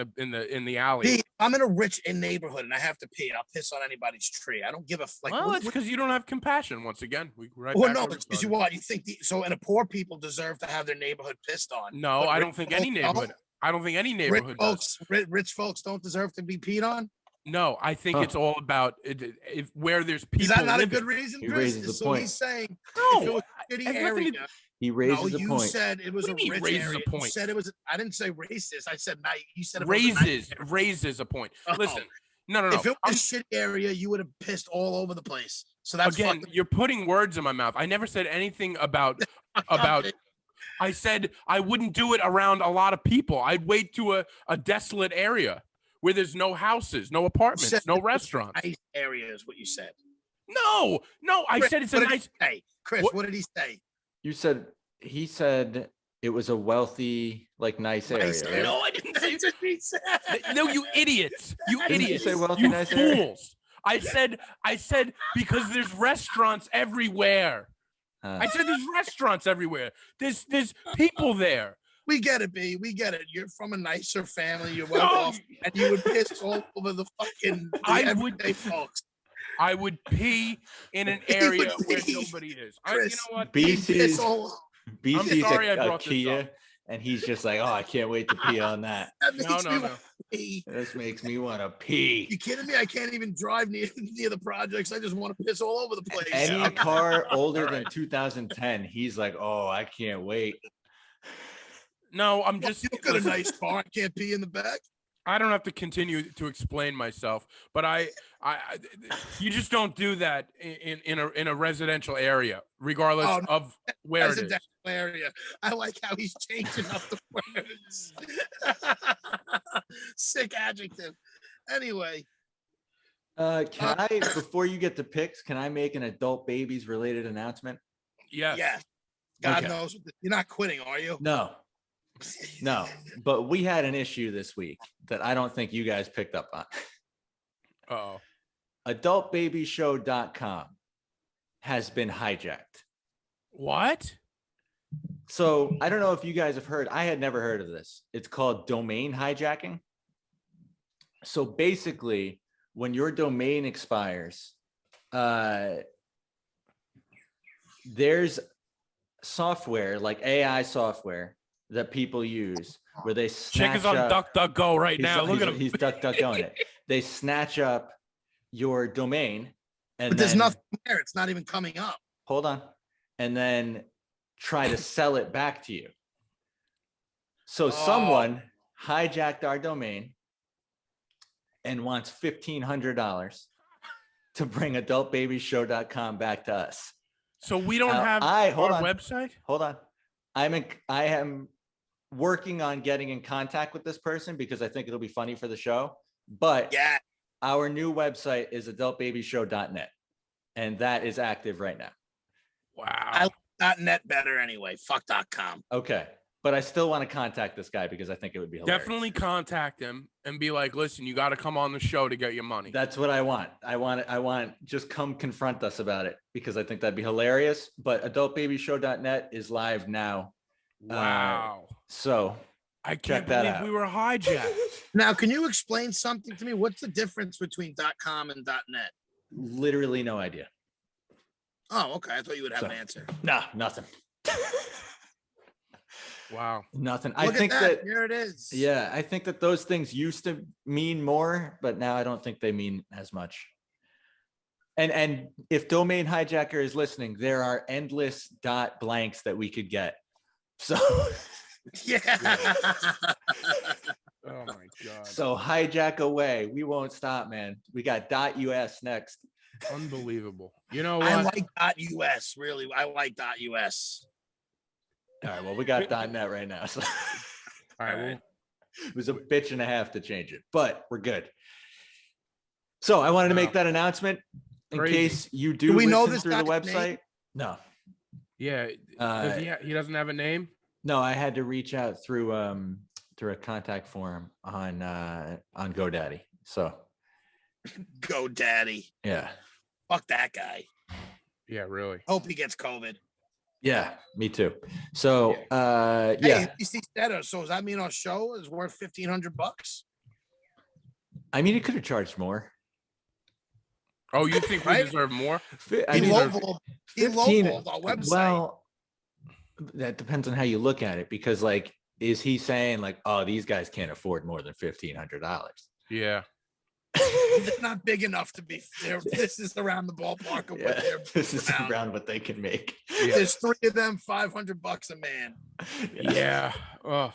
the alley. Pee, I'm in a rich neighborhood and I have to pee. I'll piss on anybody's tree. I don't give a like. Well, it's because you don't have compassion. Once again, we right. Well, back no, where we it's because you started. what you think. And poor people deserve to have their neighborhood pissed on. No, But I rich don't think folks any neighborhood. don't? I don't think any Rich neighborhood does. folks, rich folks don't deserve to be peed on. No, I think it's all about if where there's people. Is that not a living. good reason, He Chris? raises the So point. he's saying No, if it was a shitty it has nothing area. to- He No, raises a you point. said it was What a do you mean rich raises a area. point? You said it was. I didn't say racist. I said nice. You said it was a nice Raises a point. Oh. Listen, no. If it was a shitty area, you would have pissed all over the place. So that's Again, fucking- you're putting words in my mouth. I never said anything about. I said I wouldn't do it around a lot of people. I'd wait to a desolate area where there's no houses, no apartments, said no it was restaurants. nice area is what you said. No. I Chris, said it's a what did nice. he say? Chris, What- what did he say? He said it was a wealthy, like nice area. Nice right? area. No, I didn't say. That's what he said. No, you idiots. You Didn't you idiots. say wealthy, You nice area? fools. I said because there's restaurants everywhere. I said there's restaurants everywhere. There's people there. We get it, B. We get it. You're from a nicer family. You're well off, and you would piss all over the fucking I would- everyday folks. I would pee in an He area would where pee. nobody is. You Chris, know what? He'd BC's piss all. BC's sorry I a brought this Kia, up. and he's just like, oh, I can't wait to pee on that. That No, makes no, me no. want to pee. This makes me want to pee. You kidding me? I can't even drive near the projects. I just want to piss all over the place. Any car older than Alright. 2010, he's like, oh, I can't wait. No, I'm Well, just. you got a listen, nice car. I can't pee in the back. I don't have to continue to explain myself, but you just don't do that in a residential area, regardless Oh, no. of where it is. Residential area. I like how he's changing up the words. Sick adjective. Anyway, Can I, before you get to picks, can I make an adult babies related announcement? Yes. yeah. God Okay. knows you're not quitting, are you? No, but we had an issue this week that I don't think you guys picked up on. Uh-oh. Adultbabyshow.com has been hijacked. What? So I don't know if you guys have heard. I had never heard of this. It's called domain hijacking. So basically, when your domain expires, there's software like AI software that people use where they Chick snatch is on up, DuckDuckGo right he's, now. Look he's, at him. he's DuckDuckGoing it. They snatch up your domain and But there's then- nothing there. It's not even coming up. hold on, and then try to sell it back to you. So someone hijacked our domain and wants $1,500 to bring adultbabyshow.com back to us. So we don't Now, have hold our on. website? Hold on. I am working on getting in contact with this person because I think it'll be funny for the show. But Yeah. our new website is adultbabyshow.net, and that is active right now. Wow. I like .net better anyway. Fuck .com. Okay. But I still want to contact this guy because I think it would be hilarious. Definitely contact him and be like, listen, you got to come on the show to get your money. That's what I want. I want just come confront us about it because I think that'd be hilarious. But adultbabyshow.net is live now. Wow. So I check can't that believe out. we were hijacked. Now, can you explain something to me? What's the difference between .com and .net? Literally no idea. Oh, okay. I thought you would have an answer. Nah, nothing. Wow. Nothing. Look I think that here it is. yeah, I think that those things used to mean more, but now I don't think they mean as much. And if Domain Hijacker is listening, there are endless dot blanks that we could get. So Yeah. Oh my God. so hijack away. We won't stop, man. We got .us next. Unbelievable. You know what? I like .us. Really, I like .us. All right, well, we got .net right now. So All right. Well, it was a bitch and a half to change it, but we're good. So I wanted to make that announcement in Crazy. case you do we know listen this through the guy's website. name? No, yeah. Does he doesn't have a name? no, I had to reach out through a contact form on GoDaddy. So Go Daddy. yeah, Fuck that guy. Yeah, really. Hope he gets COVID. yeah, me too. So Hey, yeah, BC said, so does that mean our show is worth $1,500? I mean, it could have charged more. Oh, you think we Right? deserve more? I He mean, lowballed our website. Well, that depends on how you look at it, because like, is he saying like, oh, these guys can't afford more than $1,500? Yeah. It's not big enough to be there. This is around the ballpark of what they're This is around. around what they can make. Yeah. There's 3 of them, $500 a man. Yeah. Oh.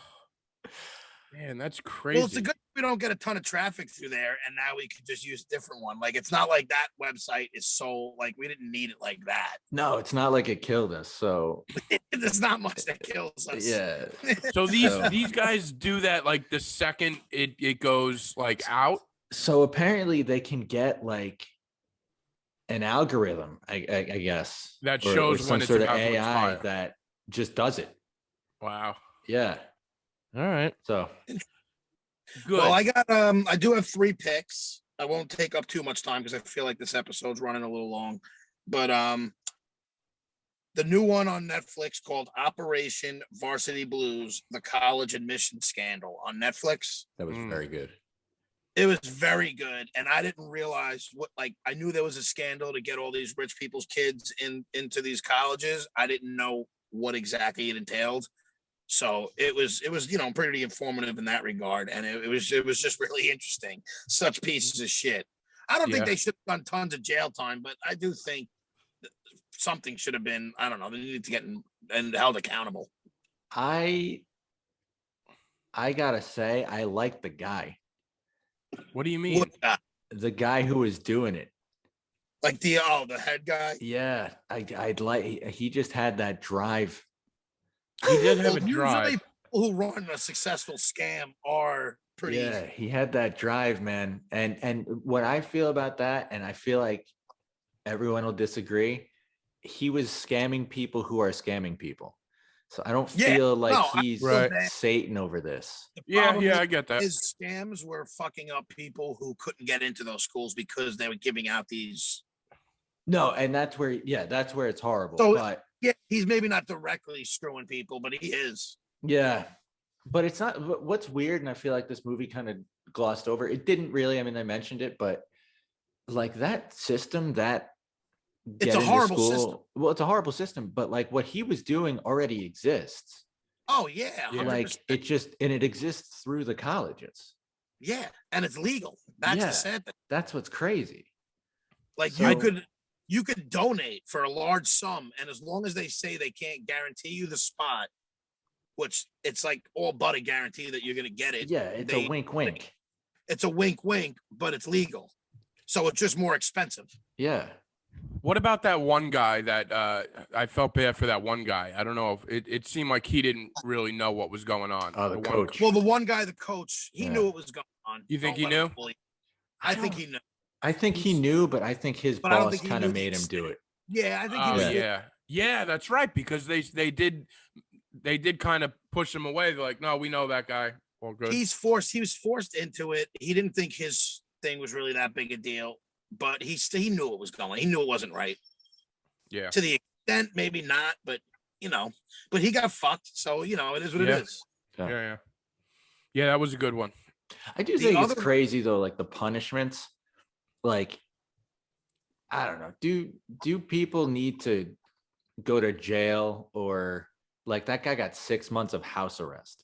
Man, that's crazy. Well, it's a good we don't get a ton of traffic through there, and now we could just use a different one. Like, it's not like that website is so like we didn't need it like that. No, it's not like it killed us. So There's not much that kills us. yeah, So these guys do that like the second it goes like out. so apparently they can get like an algorithm, I guess, That or shows some when it's sort of about to AI expire. that just does it. Wow. Yeah. All right. So Good. Well, I do have 3 picks. I won't take up too much time because I feel like this episode's running a little long. But the new one on Netflix called Operation Varsity Blues: The College Admission Scandal on Netflix. that was very good. It was very good, and I didn't realize what. Like, I knew there was a scandal to get all these rich people's kids into these colleges. I didn't know what exactly it entailed. So it was pretty informative in that regard, and it was just really interesting. Such pieces of shit. I don't think they should have done tons of jail time, but I do think something should have been. I don't know. They needed to get and held accountable. I gotta say, I like the guy. What do you mean? The guy who was doing it. Like the head guy. Yeah, I'd like. He just had that drive. He did have a Usually drive. people who run a successful scam are pretty. Yeah, he had that drive, man. And what I feel about that, and I feel like everyone will disagree, he was scamming people who are scamming people. So I don't feel like he's Satan over this. Yeah, I get that. His scams were fucking up people who couldn't get into those schools because they were giving out these. No, and that's where it's horrible. So, but yeah, he's maybe not directly screwing people, but he is. yeah, but it's not. What's weird, and I feel like this movie kind of glossed over. It didn't really. I mean, I mentioned it, but like that system, it's a horrible system. Well, it's a horrible system, but like what he was doing already exists. Oh yeah, 100%. Like it exists through the colleges. Yeah, and it's legal. That's the sad thing. That's what's crazy. Like you could donate for a large sum, and as long as they say they can't guarantee you the spot, which it's like all but a guarantee that you're going to get it. Yeah, it's a wink, wink. It's a wink, wink, but it's legal, so it's just more expensive. Yeah, What about that one guy that I felt bad for that one guy? I don't know if it seemed like he didn't really know what was going on. Oh, the one coach. Well, the one guy, the coach, he Yeah. knew what was going on. You think Don't he let him knew? bully. I think he knew. I think he knew, but I think his But I don't boss think he kind knew of the made him do extent. it. Yeah, I think he Oh was. yeah, that's right, because they did kind of push him away. They're like, no, we know that guy. All good. He was forced into it. He didn't think his thing was really that big a deal, but he knew it was going. He knew it wasn't right. Yeah. To the extent, maybe not, but but he got fucked. So it is what it is. Yeah, that was a good one. I do think it's crazy though, like the punishments. Like, I don't know. Do people need to go to jail, or like that guy got 6 months of house arrest?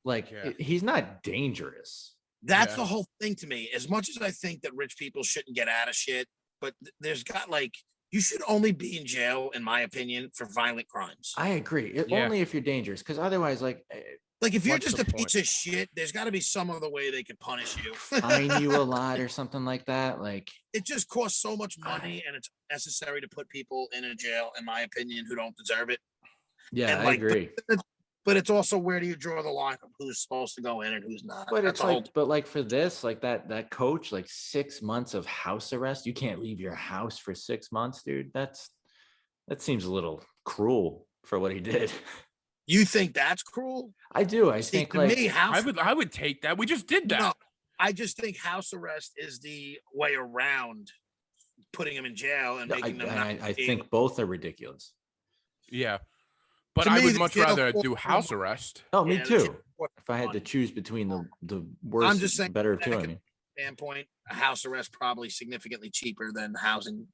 Like he's not dangerous. That's the whole thing to me. As much as I think that rich people shouldn't get out of shit, but there's got you should only be in jail, in my opinion, for violent crimes. I agree. Only if you're dangerous, because otherwise, like if you're just a piece of shit, there's got to be some other way they could punish you. Fine you a lot or something like that. Like, it just costs so much money, and it's necessary to put people in a jail, in my opinion, who don't deserve it. Yeah, I agree. But it's also, where do you draw the line of who's supposed to go in and who's not? But it's like for this, like that coach, like 6 months of house arrest. You can't leave your house for 6 months, dude. That seems a little cruel for what he did. You think that's cruel? I do. I think to me, I would take that. We just did that. No, I just think house arrest is the way around putting him in jail and making them. I think both are ridiculous. Yeah, but I would much rather do house arrest. Oh, me too. If I had to choose between the worst, I'm just saying, better of two. I mean, standpoint, house arrest probably significantly cheaper than housing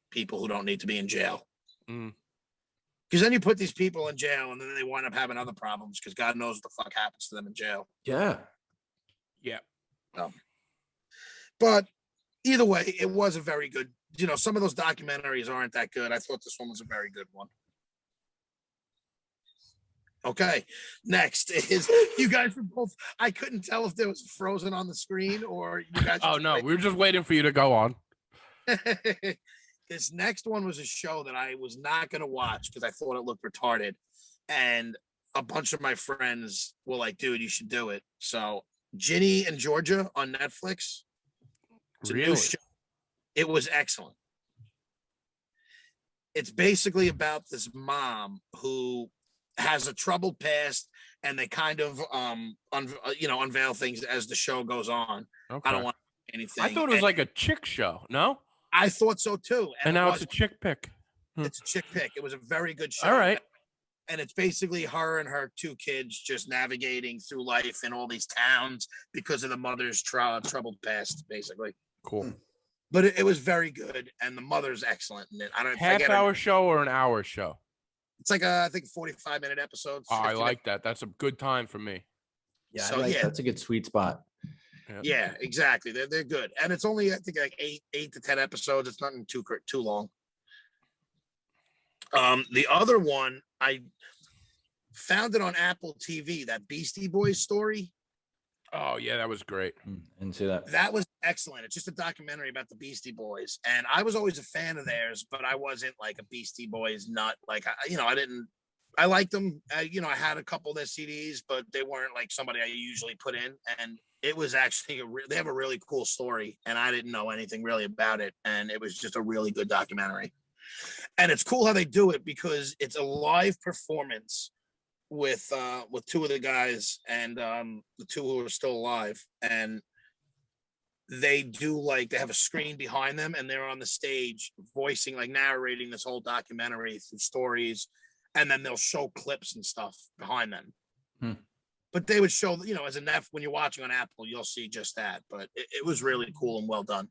people who don't need to be in jail. Because then you put these people in jail, and then they wind up having other problems, because God knows what the fuck happens to them in jail. Yeah. But either way, it was a very good. Some of those documentaries aren't that good. I thought this one was a very good one. Okay, next is you guys were both. I couldn't tell if there was frozen on the screen or you guys. Oh no, we were just waiting for you to go on. This next one was a show that I was not going to watch because I thought it looked retarded, and a bunch of my friends were like, "Dude, you should do it." So, Ginny and Georgia on Netflix. It's a new show. It was excellent. It's basically about this mom who has a troubled past, and they kind of unveil things as the show goes on. Okay. I don't want anything. I thought it was like a chick show. No, I thought so too. And now it's a chick pick. It's a chick pick. It was a very good show. All right. And it's basically her and her two kids just navigating through life in all these towns because of the mother's troubled past, basically. Cool. But it was very good, and the mother's excellent. And I don't half-hour show or an hour show. It's like I think 45-minute episodes. Oh, I like that. That's a good time for me. Yeah, so, that's a good sweet spot. Yeah, exactly. They're good, and it's only I think like 8 to 10 episodes. It's nothing too long. The other one I found it on Apple TV. That Beastie Boys story. Oh yeah, that was great. Didn't see that. That was excellent. It's just a documentary about the Beastie Boys, and I was always a fan of theirs, but I wasn't like a Beastie Boys nut. Like I liked them. I had a couple of their CDs, but they weren't like somebody I usually put in. And it was actually they have a really cool story, and I didn't know anything really about it, and it was just a really good documentary. And it's cool how they do it because it's a live performance with two of the guys and the two who are still alive, and they do they have a screen behind them, and they're on the stage voicing, narrating this whole documentary through stories, and then they'll show clips and stuff behind them. But they would show, as a when you're watching on Apple, you'll see just that. But it was really cool and well done.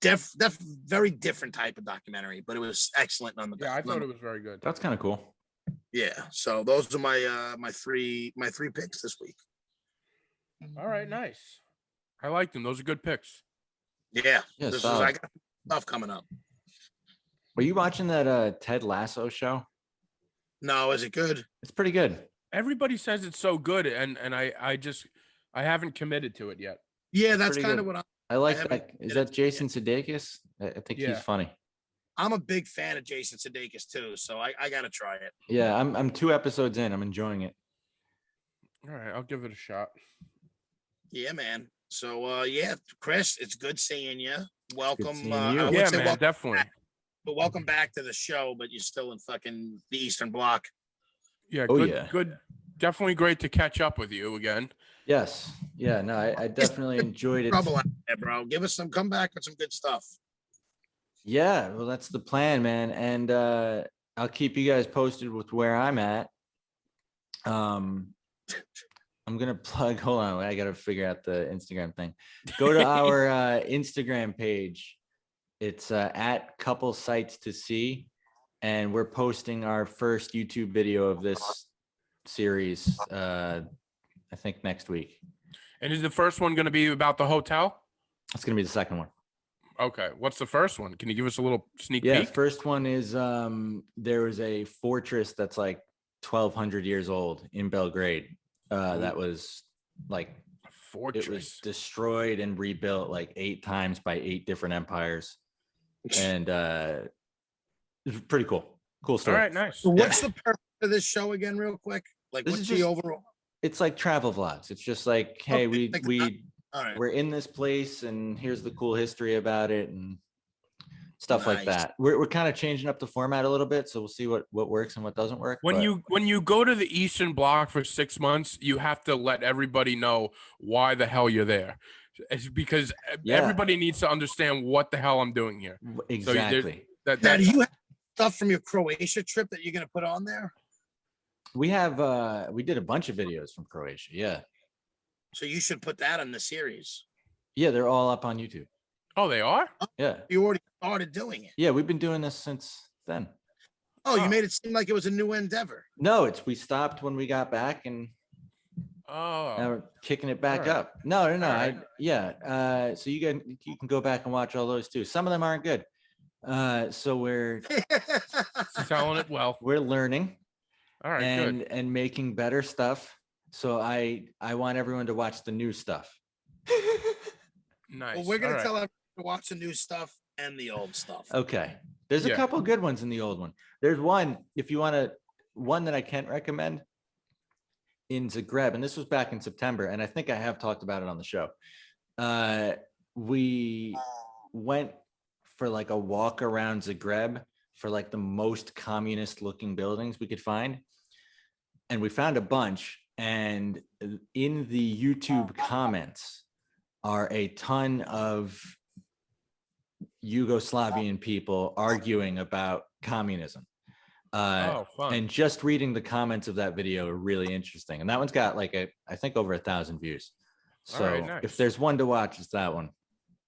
Very different type of documentary, but it was excellent nonetheless. Yeah, I thought it was very good. That's kind of cool. Yeah, so those are my three picks this week. All right, nice. I like them. Those are good picks. Yeah, I got stuff coming up. Were you watching that Ted Lasso show? No, is it good? It's pretty good. Everybody says it's so good, and I haven't committed to it yet. Yeah, that's kind of what I'm I like haven't that. Is been that into it Jason Sudeikis? I think Yeah. he's funny. I'm a big fan of Jason Sudeikis too, so I gotta try it. Yeah, I'm 2 episodes in. I'm enjoying it. All right, I'll give it a shot. Yeah, man. So yeah, Chris, it's good seeing you. Welcome. seeing I you. would Yeah, say man, welcome, definitely. but welcome back to the show. But you're still in fucking the Eastern Bloc. Yeah, Oh, good, yeah. good. Definitely great to catch up with you again. Yes. Yeah, no, I definitely enjoyed it. Trouble out there, bro. Give us some. Come back with some good stuff. Yeah, well, that's the plan, man. And I'll keep you guys posted with where I'm at. I'm gonna plug. Hold on, I gotta figure out the Instagram thing. Go to our Instagram page. It's at Couple Sites to See, and we're posting our first YouTube video of this series. I think next week. And is the first one going to be about the hotel? It's gonna be the second one. Okay. What's the first one? Can you give us a little sneak Yeah, peek? first one is there was a fortress that's like 1,200 years old in Belgrade. That was like Fortress. it was destroyed and rebuilt like 8 times by 8 different empires, and it was pretty cool. Cool All story. right, nice. So what's the purpose of this show again, real quick? Like, This what's is the just- overall? It's like travel vlogs. It's just like, hey, Okay, like all right. we're in this place, and here's the cool history about it, and stuff like Nice. that. We're kind of changing up the format a little bit, so we'll see what works and what doesn't work. When but- you go to the Eastern Bloc for 6 months, you have to let everybody know why the hell you're there. It's because Yeah. everybody needs to understand what the hell I'm doing here. Exactly. Now, That do you have stuff from your Croatia trip that you're gonna put on there? We have we did a bunch of videos from Croatia. Yeah. So you should put that on the series. Yeah, they're all up on YouTube. oh, they are? Yeah. You already started doing it. Yeah, we've been doing this since then. Oh, you Oh. made it seem like it was a new endeavor. No, we stopped when we got back, and Oh. now we're kicking it back Alright. up. No. Alright. So you can go back and watch all those too. Some of them aren't good. So we're Selling it well. learning All right, good. and making better stuff. So I want everyone to watch the new stuff. Nice. Well, we're gonna All right. tell everyone to watch the new stuff and the old stuff. Okay. There's a Yeah. couple good ones in the old one. There's one, if you want to, one that I can't recommend in Zagreb, and this was back in September, and I think I have talked about it on the show. We went for like a walk around Zagreb for like the most communist looking buildings we could find. And we found a bunch, and in the YouTube comments are a ton of Yugoslavian people arguing about communism. Oh, fun. And just reading the comments of that video are really interesting. And that one's got like I think over 1,000 views. So All right, nice. if there's one to watch, it's that one.